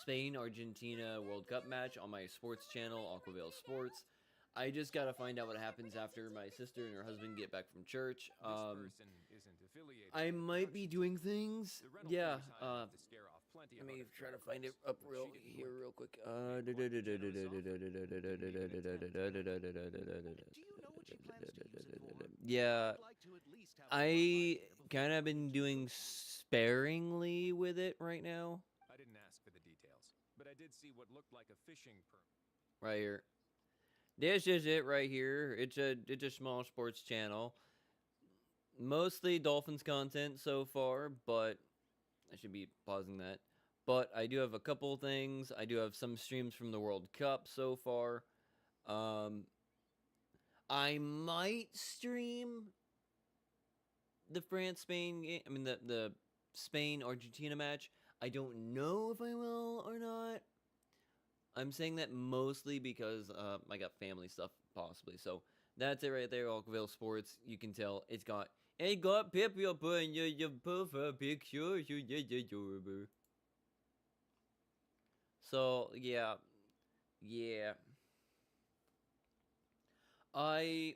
[SPEAKER 1] Spain-Argentina World Cup match on my sports channel, Aquavale Sports. I just gotta find out what happens after my sister and her husband get back from church.
[SPEAKER 7] This person isn't affiliated
[SPEAKER 1] I
[SPEAKER 7] with the
[SPEAKER 1] might be
[SPEAKER 7] production.
[SPEAKER 1] doing things.
[SPEAKER 7] The rental
[SPEAKER 1] Yeah,
[SPEAKER 7] fees high enough to scare off plenty
[SPEAKER 1] let
[SPEAKER 7] of
[SPEAKER 1] me
[SPEAKER 7] other
[SPEAKER 1] try to
[SPEAKER 7] photographers,
[SPEAKER 1] find it up
[SPEAKER 7] which she didn't
[SPEAKER 1] real
[SPEAKER 7] blink.
[SPEAKER 1] quick.
[SPEAKER 3] Do you know what she plans to use it for?
[SPEAKER 1] Yeah,
[SPEAKER 3] I'd like to at least have a rough
[SPEAKER 1] I
[SPEAKER 3] idea before
[SPEAKER 1] kind of
[SPEAKER 3] we
[SPEAKER 1] been
[SPEAKER 3] launch.
[SPEAKER 1] doing sparingly with it right now.
[SPEAKER 7] I didn't ask for the details, but I did see what looked like a fishing permit.
[SPEAKER 1] Right here. This is it right here. It's a small sports channel. Mostly Dolphins content so far, but I should be pausing that. But I do have a couple things. I do have some streams from the World Cup so far. I might stream the France-Spain game. I mean the Spain-Argentina match. I don't know if I will or not. I'm saying that mostly because I got family stuff possibly. So that's it right there, Alkville Sports. You can tell it's got Pepe up in your profile picture. So yeah, yeah. I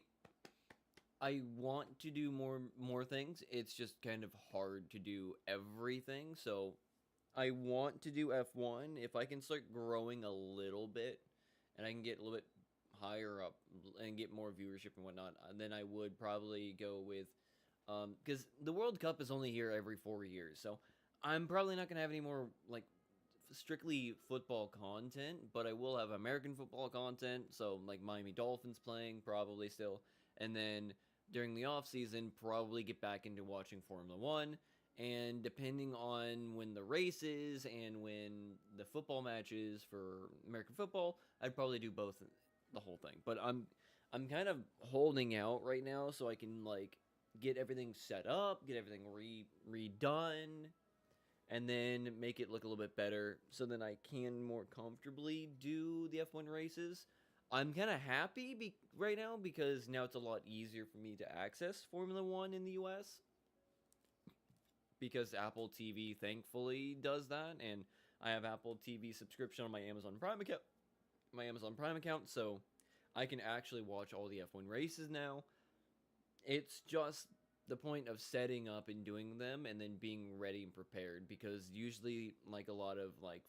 [SPEAKER 1] I want to do more things. It's just kind of hard to do everything. So I want to do F1. If I can start growing a little bit and I can get a little bit higher up and get more viewership and whatnot, then I would probably go with because the World Cup is only here every 4 years. So I'm probably not gonna have any more like strictly football content, but I will have American football content. So like Miami Dolphins playing probably still, and then during the off season, probably get back into watching Formula One. And depending on when the races and when the football matches for American football, I'd probably do both the whole thing. But I'm kind of holding out right now so I can like get everything set up, get everything redone, and then make it look a little bit better so then I can more comfortably do the F1 races. I'm kind of happy right now because now it's a lot easier for me to access Formula 1 in the US because Apple TV thankfully does that, and I have Apple TV subscription on my Amazon Prime account, so I can actually watch all the F1 races now. It's just the point of setting up and doing them and then being ready and prepared, because usually like a lot of like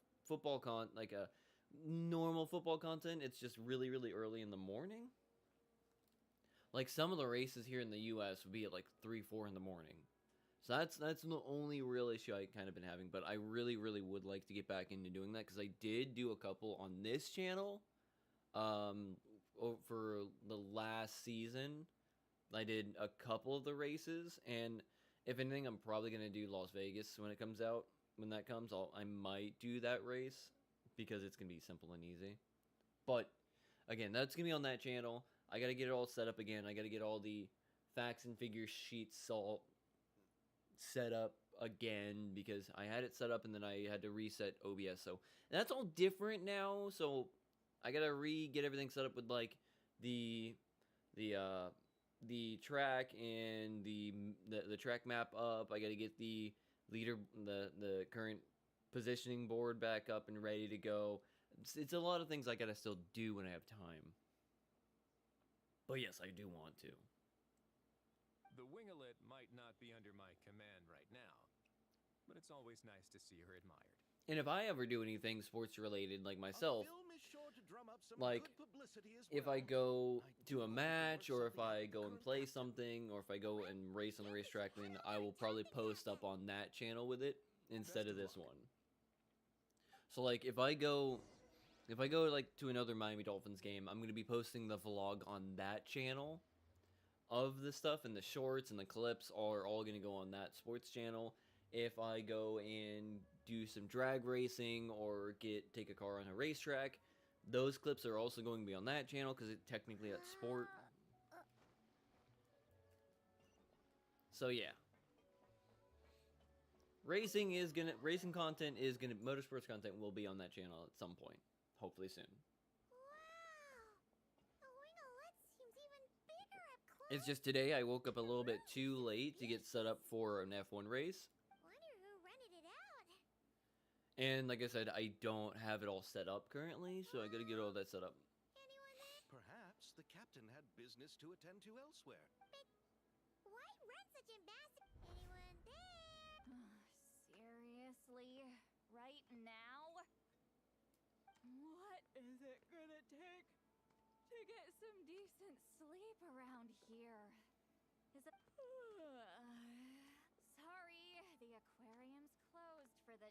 [SPEAKER 1] like a normal football content, it's just really early in the morning. Like some of the races here in the US would be at like 3-4 in the morning. So that's the only real issue I kind of been having, but I really would like to get back into doing that because I did do a couple on this channel for the last season. I did a couple of the races, and if anything, I'm probably gonna do Las Vegas when it comes out. When that comes, I might do that race because it's gonna be simple and easy. But again, that's gonna be on that channel. I gotta get it all set up again. I gotta get all the facts and figure sheets all set up again because I had it set up and then I had to reset OBS. So that's all different now. So I gotta get everything set up with like the track and the track map up. I got to get the the current positioning board back up and ready to go. It's a lot of things I got to still do when I have time. But yes, I do want to.
[SPEAKER 7] The Wingalet might not be under my command right now, but it's always nice to see her admired.
[SPEAKER 1] And if I ever do anything sports related like myself, like if I go to a match or if I go and play something or if I go and race on the racetrack, then I will probably post up on that channel with it instead of this one. So like if I go like to another Miami Dolphins game, I'm going to be posting the vlog on that channel of the stuff, and the shorts and the clips are all going to go on that sports channel. If I go and do some drag racing or take a car on a racetrack, those clips are also going to be on that channel because it's technically that's sport. So yeah, racing content motorsports content will be on that channel at some point, hopefully soon. It's just today I woke up a little bit too late to get set up for an F1 race. And like I said, I don't have it all set up currently, so I gotta get all that set up.
[SPEAKER 3] Perhaps the captain had business to attend to elsewhere.
[SPEAKER 4] Why run such Anyone there?
[SPEAKER 5] Seriously? Right now?
[SPEAKER 6] What is it gonna take to get some decent sleep around here?
[SPEAKER 5] Is it... Sorry, the aquarium's closed for the...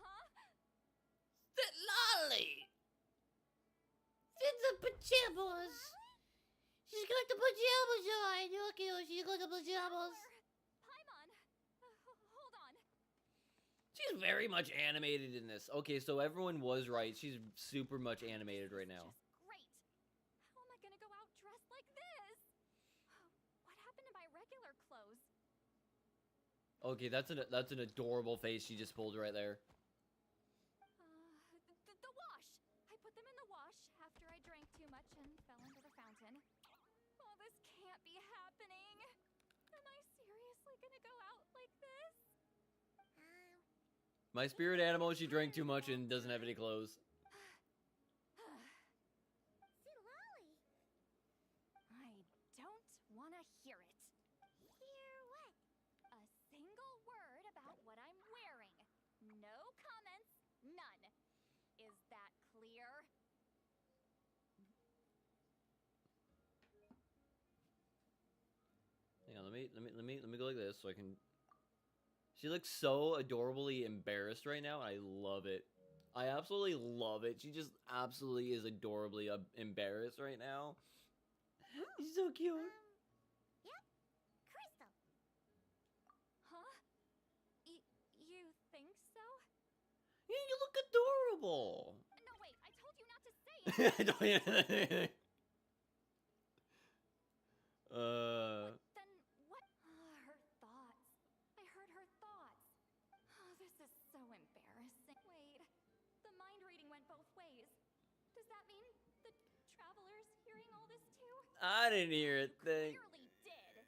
[SPEAKER 5] Huh?
[SPEAKER 8] Sit lolly! Sit the pajamas! She's got the pajamas on! Okay, she's got the pajamas.
[SPEAKER 5] Paimon! Hold on.
[SPEAKER 1] She's very much animated in this. Okay, so everyone was right. She's super much animated right now.
[SPEAKER 5] Just great. How am I gonna go out dressed like this? What happened to my regular clothes?
[SPEAKER 1] Okay, that's an adorable face she just pulled right there.
[SPEAKER 5] The wash! I put them in the wash after I drank too much and fell into the fountain. Oh, this can't be happening! Am I seriously gonna go out like this?
[SPEAKER 1] My spirit animal, she drank too much and doesn't have any clothes.
[SPEAKER 4] Lolly,
[SPEAKER 5] I don't want to hear it.
[SPEAKER 4] hear what?
[SPEAKER 5] A single word about what I'm wearing. No comments, none. Is that clear?
[SPEAKER 1] Hang on, let me go like this so I can. She looks so adorably embarrassed right now. I love it. I absolutely love it. She just absolutely is adorably embarrassed right now. She's so cute.
[SPEAKER 4] Yep, Crystal.
[SPEAKER 5] Huh? You think so?
[SPEAKER 1] Yeah, you look adorable.
[SPEAKER 5] No, wait, I told you not to say it.
[SPEAKER 1] I don't.
[SPEAKER 5] Then what? Her thoughts. I heard her thoughts. Oh, this is so embarrassing. Wait, the mind reading went both ways. Does that mean the traveler's hearing all this too?
[SPEAKER 1] I didn't hear a thing.
[SPEAKER 5] Clearly did.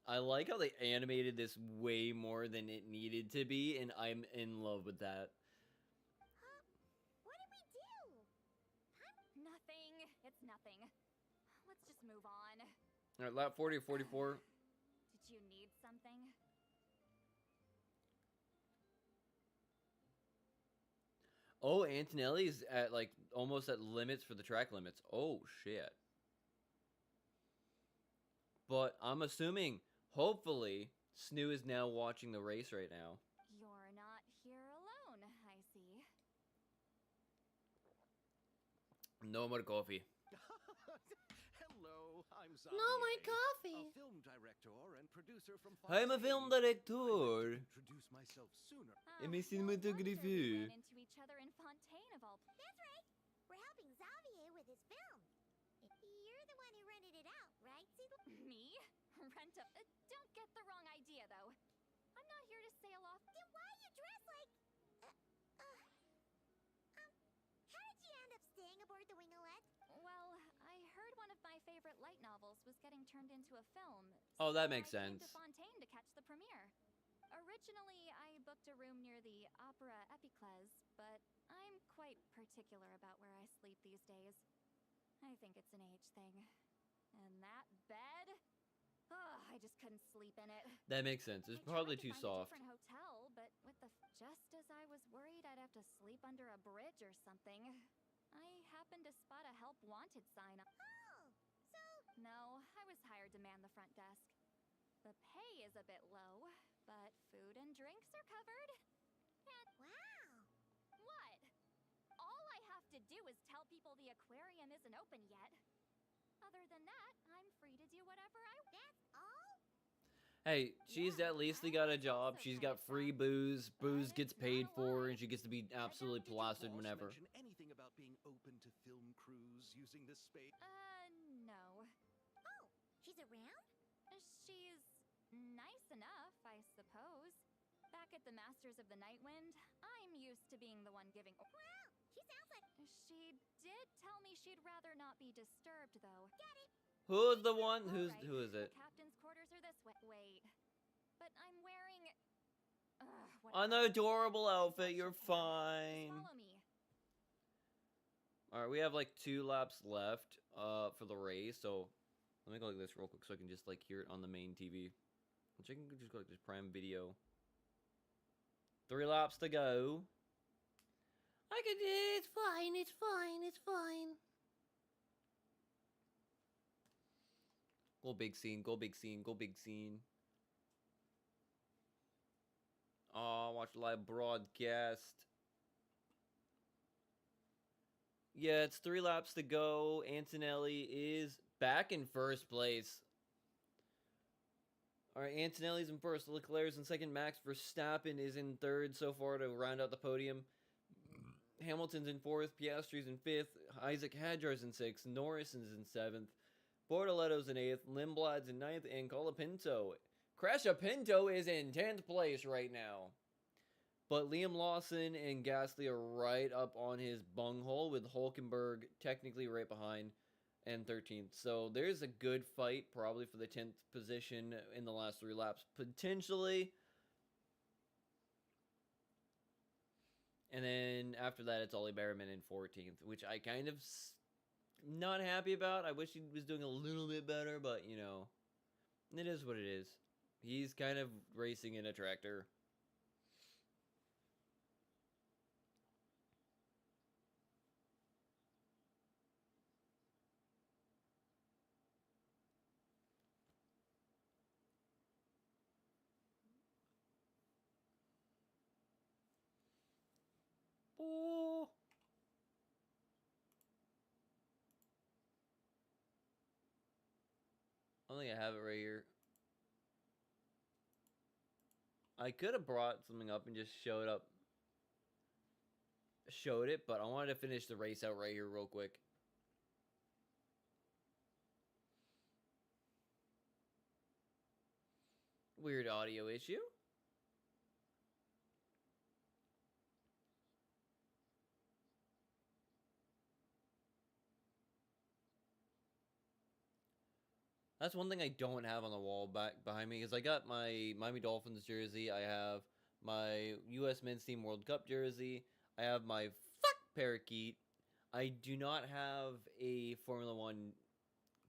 [SPEAKER 1] I like how they animated this way more than it needed to be, and I'm in love with that.
[SPEAKER 4] Huh? What did we do?
[SPEAKER 5] Nothing. It's nothing. Let's just move on.
[SPEAKER 1] All right, lap 40 or 44.
[SPEAKER 5] Did you need something?
[SPEAKER 1] Oh, Antonelli's at like almost at limits for the track limits. Oh shit. But I'm assuming, hopefully, Snoo is now watching the race right now.
[SPEAKER 5] You're not here alone, I see.
[SPEAKER 1] No more coffee.
[SPEAKER 3] Hello, I'm Xavier.
[SPEAKER 8] No, my coffee.
[SPEAKER 3] A film director and producer from
[SPEAKER 1] I'm a film director.
[SPEAKER 3] Introduce myself sooner.
[SPEAKER 1] Et mes
[SPEAKER 5] No wonder
[SPEAKER 1] cinématographies.
[SPEAKER 5] we ran into each other in Fontaine of all
[SPEAKER 4] That's right. We're helping Xavier with his film. You're the one who rented it out, right, Cedar?
[SPEAKER 5] Me? Rent a... don't get the wrong idea, though. I'm not here to sail off...
[SPEAKER 4] Then why you dress like... how did you end up staying aboard the Winglet?
[SPEAKER 5] Well, I heard one of my favorite light novels was getting turned into a film.
[SPEAKER 1] Oh, that
[SPEAKER 5] so
[SPEAKER 1] makes
[SPEAKER 5] I came
[SPEAKER 1] sense.
[SPEAKER 5] to Fontaine to catch the premiere. Originally, I booked a room near the Opera Epicles, but I'm quite particular about where I sleep these days. I think it's an age thing. And that bed? Oh, I just couldn't sleep in it.
[SPEAKER 1] That makes sense. It's
[SPEAKER 5] I
[SPEAKER 1] probably
[SPEAKER 5] tried to
[SPEAKER 1] too
[SPEAKER 5] find
[SPEAKER 1] soft.
[SPEAKER 5] A different hotel, but with the just as I was worried I'd have to sleep under a bridge or something, I happened to spot a help wanted sign.
[SPEAKER 4] Oh, so...
[SPEAKER 5] No, I was hired to man the front desk. The pay is a bit low, but food and drinks are covered. And
[SPEAKER 4] Wow.
[SPEAKER 5] what? All I have to do is tell people the aquarium isn't open yet. Other than that, I'm free to do whatever I want.
[SPEAKER 4] That's all?
[SPEAKER 1] Hey, she's
[SPEAKER 5] Yeah,
[SPEAKER 1] at least
[SPEAKER 5] I
[SPEAKER 1] got a
[SPEAKER 5] also
[SPEAKER 1] job. She's
[SPEAKER 5] kinda
[SPEAKER 1] got free
[SPEAKER 5] sad.
[SPEAKER 1] booze. Booze
[SPEAKER 5] But
[SPEAKER 1] gets
[SPEAKER 5] it's not
[SPEAKER 1] paid
[SPEAKER 5] a
[SPEAKER 1] for,
[SPEAKER 5] lie.
[SPEAKER 1] and she gets to be absolutely
[SPEAKER 3] Did your
[SPEAKER 1] placid
[SPEAKER 3] boss
[SPEAKER 1] whenever.
[SPEAKER 3] mention anything about being open to film crews using this space?
[SPEAKER 5] No.
[SPEAKER 4] Oh, she's around?
[SPEAKER 5] She's nice enough, I suppose. Back at the Masters of the Nightwind, I'm used to being the one giving.
[SPEAKER 4] Wow, she sounds like...
[SPEAKER 5] She did tell me she'd rather not be disturbed, though.
[SPEAKER 4] Get it?
[SPEAKER 1] Who's the one?
[SPEAKER 5] All
[SPEAKER 1] Who
[SPEAKER 5] right,
[SPEAKER 1] is it?
[SPEAKER 5] The captain's quarters are this way. Wait, but I'm wearing.
[SPEAKER 1] An
[SPEAKER 5] Whatever.
[SPEAKER 1] adorable outfit.
[SPEAKER 5] Just
[SPEAKER 1] You're
[SPEAKER 5] follow
[SPEAKER 1] fine.
[SPEAKER 5] me.
[SPEAKER 1] All right, we have like 2 laps left for the race, so let me go like this real quick so I can just like hear it on the main TV. Which I can just go like this Prime Video. 3 laps to go.
[SPEAKER 8] I can. It's fine. It's fine. It's fine.
[SPEAKER 1] Go big scene. Go big scene. Go big scene. Oh, watch live broadcast. Yeah, it's 3 laps to go. Antonelli is back in first place. All right, Antonelli's in first. Leclerc's in second. Max Verstappen is in third so far to round out the podium. Hamilton's in fourth. Piastri's in fifth. Isaac Hadjar's in sixth. Norris is in seventh. Bortoletto's in eighth. Lindblad's in ninth. And Colapinto. Crasha Pinto is in 10th place right now. But Liam Lawson and Gasly are right up on his bunghole, with Hulkenberg technically right behind and 13th. So there's a good fight probably for the 10th position in the last 3 laps. Potentially. And then after that, it's Ollie Behrman in 14th, which I kind of not happy about. I wish he was doing a little bit better, but you know, it is what it is. He's kind of racing in a tractor. Oh. I think I have it right here. I could have brought something up and just showed it, but I wanted to finish the race out right here real quick. Weird audio issue. That's one thing I don't have on the wall back behind me, is I got my Miami Dolphins jersey. I have my U.S. Men's Team World Cup jersey. I have my fuck parakeet. I do not have a Formula One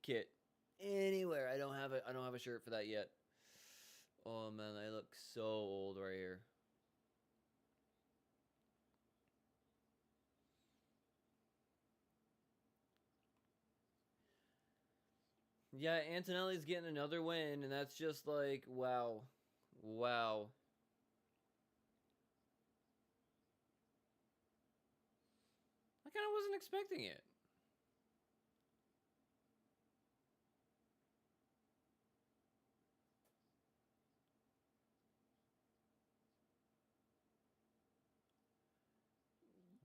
[SPEAKER 1] kit anywhere. I don't have it. I don't have a shirt for that yet. Oh man, I look so old right here. Yeah, Antonelli's getting another win, and that's just like, wow. Wow. I kind of wasn't expecting it.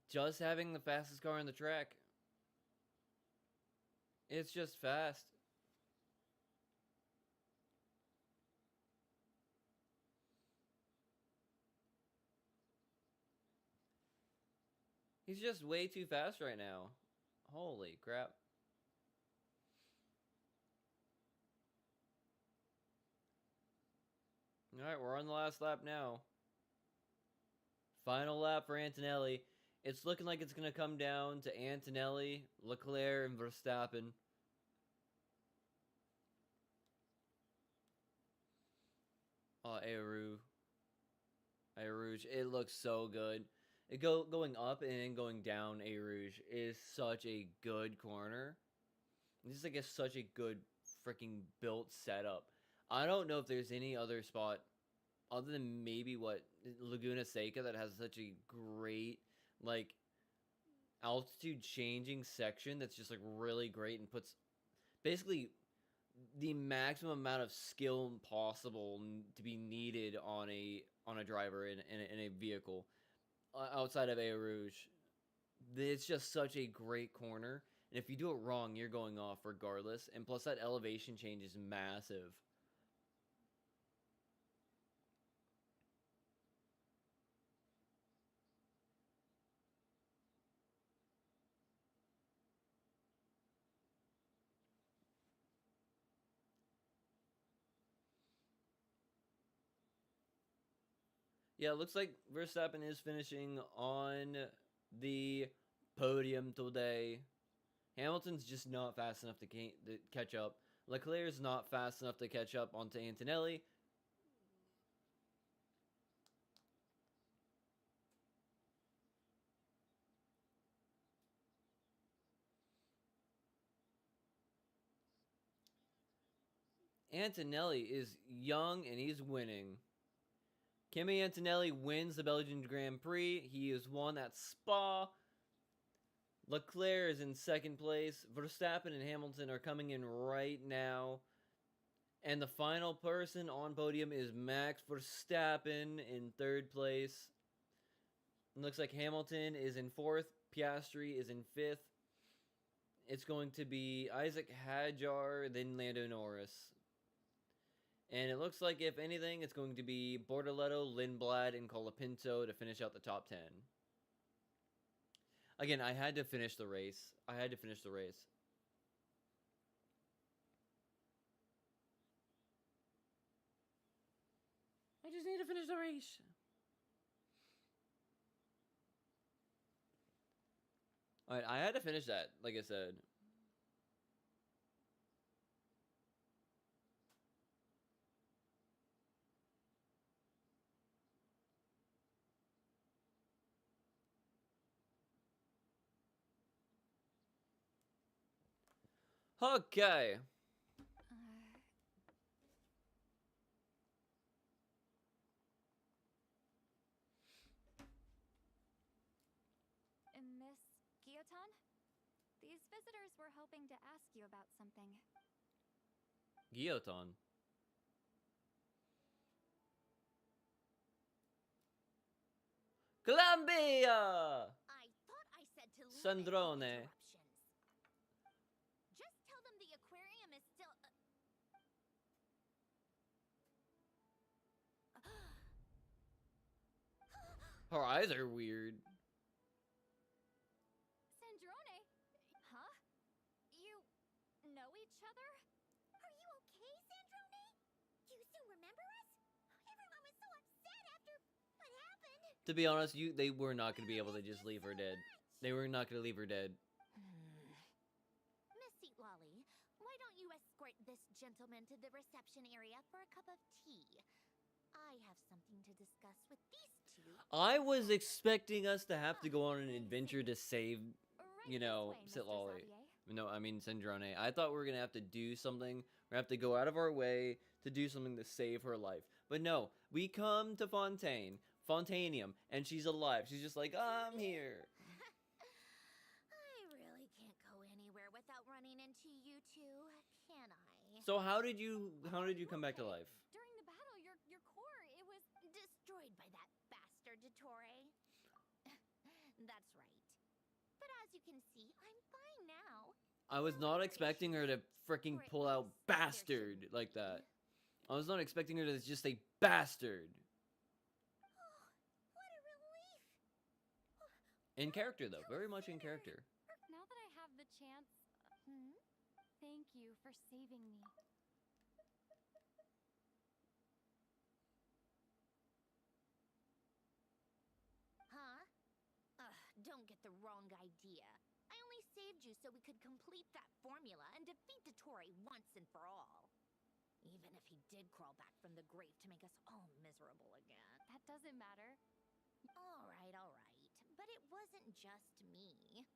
[SPEAKER 1] Just having the fastest car on the track. It's just fast. He's just way too fast right now. Holy crap. Alright, we're on the last lap now. Final lap for Antonelli. It's looking like it's going to come down to Antonelli, Leclerc, and Verstappen. Oh, Eau Rouge. It looks so good. Going up and then going down Eau Rouge is such a good corner. This is like such a good freaking built setup. I don't know if there's any other spot other than maybe Laguna Seca that has such a great like altitude changing section that's just like really great and puts basically the maximum amount of skill possible to be needed on a driver in a vehicle outside of Eau Rouge. It's just such a great corner, and if you do it wrong, you're going off regardless. And plus, that elevation change is massive. Yeah, it looks like Verstappen is finishing on the podium today. Hamilton's just not fast enough to catch up. Leclerc's not fast enough to catch up onto Antonelli. Antonelli is young and he's winning. Kimi Antonelli wins the Belgian Grand Prix. He has won at Spa. Leclerc is in second place. Verstappen and Hamilton are coming in right now. And the final person on podium is Max Verstappen in third place. It looks like Hamilton is in fourth. Piastri is in fifth. It's going to be Isaac Hadjar, then Lando Norris. And it looks like, if anything, it's going to be Bortoletto, Lindblad, and Colapinto to finish out the top 10. Again, I had to finish the race. I just need to finish the race. Alright, I had to finish that, like I said. Okay.
[SPEAKER 5] Miss Guillotin? These visitors were hoping to ask you about something.
[SPEAKER 1] Guillotin. Columbia!
[SPEAKER 4] I thought I said to limit
[SPEAKER 1] Sandrone.
[SPEAKER 4] the interruptions. Just tell them the aquarium is still.
[SPEAKER 1] Her eyes are weird.
[SPEAKER 5] Sandrone? Huh? You know each other?
[SPEAKER 4] Are you okay, Sandrone? You still remember us? Everyone was so upset after what happened.
[SPEAKER 1] To be honest, they were not going to be able to just leave her dead. They were not going to leave her dead.
[SPEAKER 4] Miss Seat Lolly, why don't you escort this gentleman to the reception area for a cup of tea? I have something to discuss with these two.
[SPEAKER 1] I was expecting us to have to go on an adventure to save,
[SPEAKER 5] Right
[SPEAKER 1] you know,
[SPEAKER 5] this way, Mr.
[SPEAKER 1] Sitlolly.
[SPEAKER 5] Xavier.
[SPEAKER 1] No, I mean Sandrone. I thought we were going to have to do something. We're going to have to go out of our way to do something to save her life. But no, we come to Fontanium, and she's alive. She's just like, I'm here.
[SPEAKER 4] I really can't go anywhere without running into you two, can I?
[SPEAKER 1] So how did you come back to life?
[SPEAKER 5] During the battle, your core, it was...
[SPEAKER 4] Destroyed by that bastard Dottore. That's right. But as you can see, I'm fine now.
[SPEAKER 1] I was not expecting her to freaking pull out bastard like that. I was not expecting her to just say bastard.
[SPEAKER 4] What a relief!
[SPEAKER 1] In character, though. Very much in character.
[SPEAKER 5] Now that I have the chance, thank you for saving me.
[SPEAKER 4] Huh? Don't get the wrong idea. I only saved you so we could complete that formula and defeat Dottore once and for all. Even if he did crawl back from the grave to make us all miserable again.
[SPEAKER 5] That doesn't matter.
[SPEAKER 4] All right. But it wasn't just me.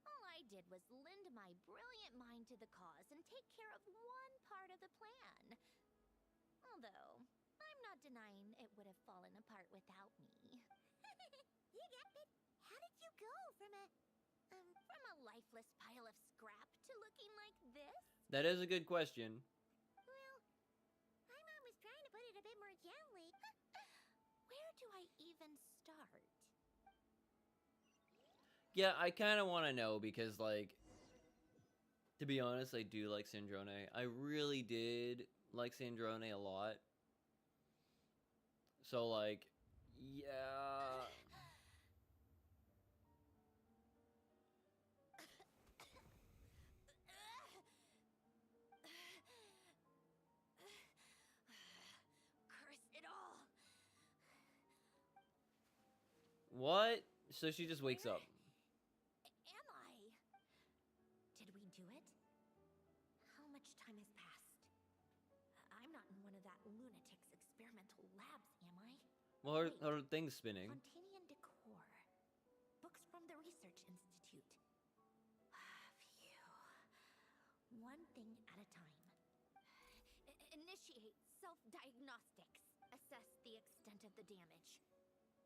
[SPEAKER 4] All I did was lend my brilliant mind to the cause and take care of one part of the plan. Although, I'm not denying it would have fallen apart without me. You get it? How did you go from a lifeless pile of scrap to looking like this?
[SPEAKER 1] That is a good question.
[SPEAKER 4] Well, my mom was trying to put it a bit more gently. Where do I even start?
[SPEAKER 1] Yeah, I kind of want to know because, like, to be honest, I do like Sandrone. I really did like Sandrone a lot. So, like, yeah.
[SPEAKER 4] Curse it all!
[SPEAKER 1] What? So she just wakes up.
[SPEAKER 4] Am I? Did we do it? How much time has passed? I'm not in one of that lunatic's experimental labs, am I?
[SPEAKER 1] Well,
[SPEAKER 4] Wait.
[SPEAKER 1] her thing's spinning.
[SPEAKER 4] Fontanian decor. Books from the Research Institute. Phew. One thing at a time. Initiate self-diagnostics. Assess the extent of the damage.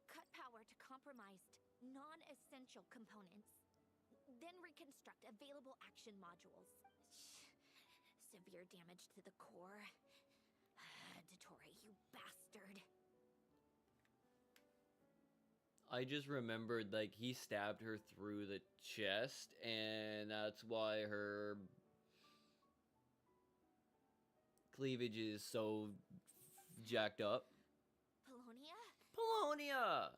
[SPEAKER 4] Cut power to compromised, non-essential components. Then reconstruct available action modules. Severe damage to the core. Dottore, you bastard.
[SPEAKER 1] I just remembered, like, he stabbed her through the chest, and that's why her cleavage is so jacked up.
[SPEAKER 4] Polonia?
[SPEAKER 1] Polonia!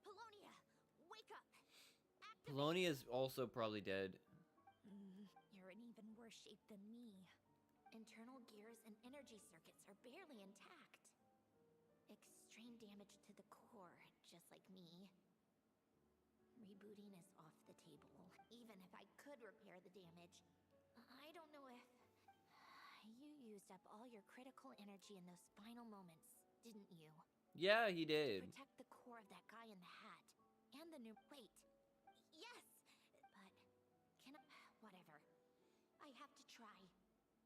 [SPEAKER 4] Polonia, wake up! Activate.
[SPEAKER 1] Polonia's also probably dead.
[SPEAKER 4] You're in even worse shape than me. Internal gears and energy circuits are barely intact. Extremely sustained damage to the core, just like me. Rebooting is off the table. Even if I could repair the damage, I don't know if... You used up all your critical energy in those final moments, didn't you?
[SPEAKER 1] Yeah, he did.
[SPEAKER 4] Protect the core of that guy in the hat. And the new... Wait. Yes! But... Can I... Whatever. I have to try.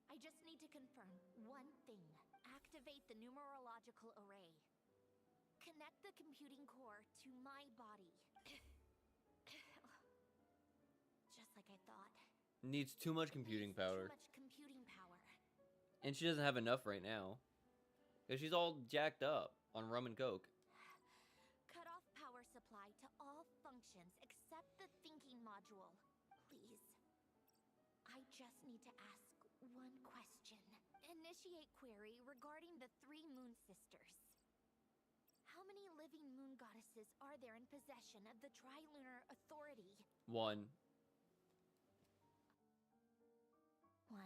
[SPEAKER 4] I just need to confirm one thing. Activate the numerological array. Connect the computing core to my body. Just like I thought.
[SPEAKER 1] Needs too much computing power.
[SPEAKER 4] Too much computing power.
[SPEAKER 1] And she doesn't have enough right now. Because she's all jacked up on rum and coke.
[SPEAKER 4] Cut off power supply to all functions except the thinking module. Please. I just need to ask one question. Initiate query regarding the 3 moon sisters. How many living moon goddesses are there in possession of the Trilunar Authority?
[SPEAKER 1] 1.
[SPEAKER 4] 1.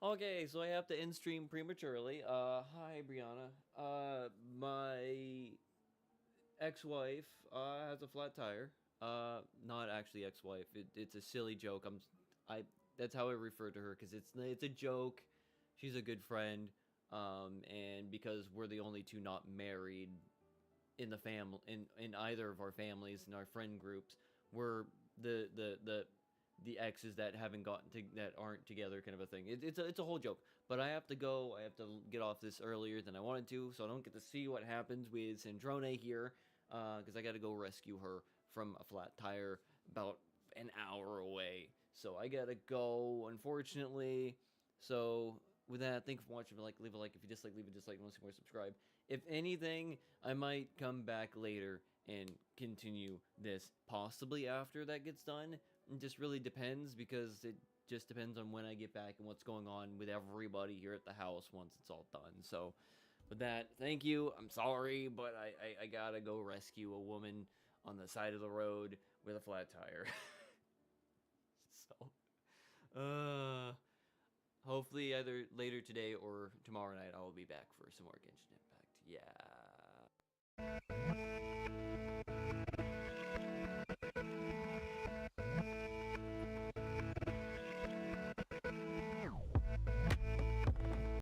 [SPEAKER 1] Okay, so I have to end stream prematurely. Hi, Brianna. My ex-wife has a flat tire. Not actually ex-wife. It's a silly joke. I That's how I refer to her because it's a joke. She's a good friend. And because we're the only two not married in the family in either of our families in our friend groups, we're the exes that haven't gotten to that aren't together kind of a thing. It's a whole joke. But I have to go. I have to get off this earlier than I wanted to, so I don't get to see what happens with Sandrone here, because I got to go rescue her from a flat tire about an hour away. So I gotta go, unfortunately. So with that, thank you for watching. Leave a like if you dislike, leave a dislike. Want to see more, subscribe. If anything, I might come back later and continue this possibly after that gets done. It just really depends because it just depends on when I get back and what's going on with everybody here at the house once it's all done. So with that, thank you. I'm sorry, but I gotta go rescue a woman on the side of the road with a flat tire. So, hopefully either later today or tomorrow night I will be back for some more Genshin Impact. Yeah.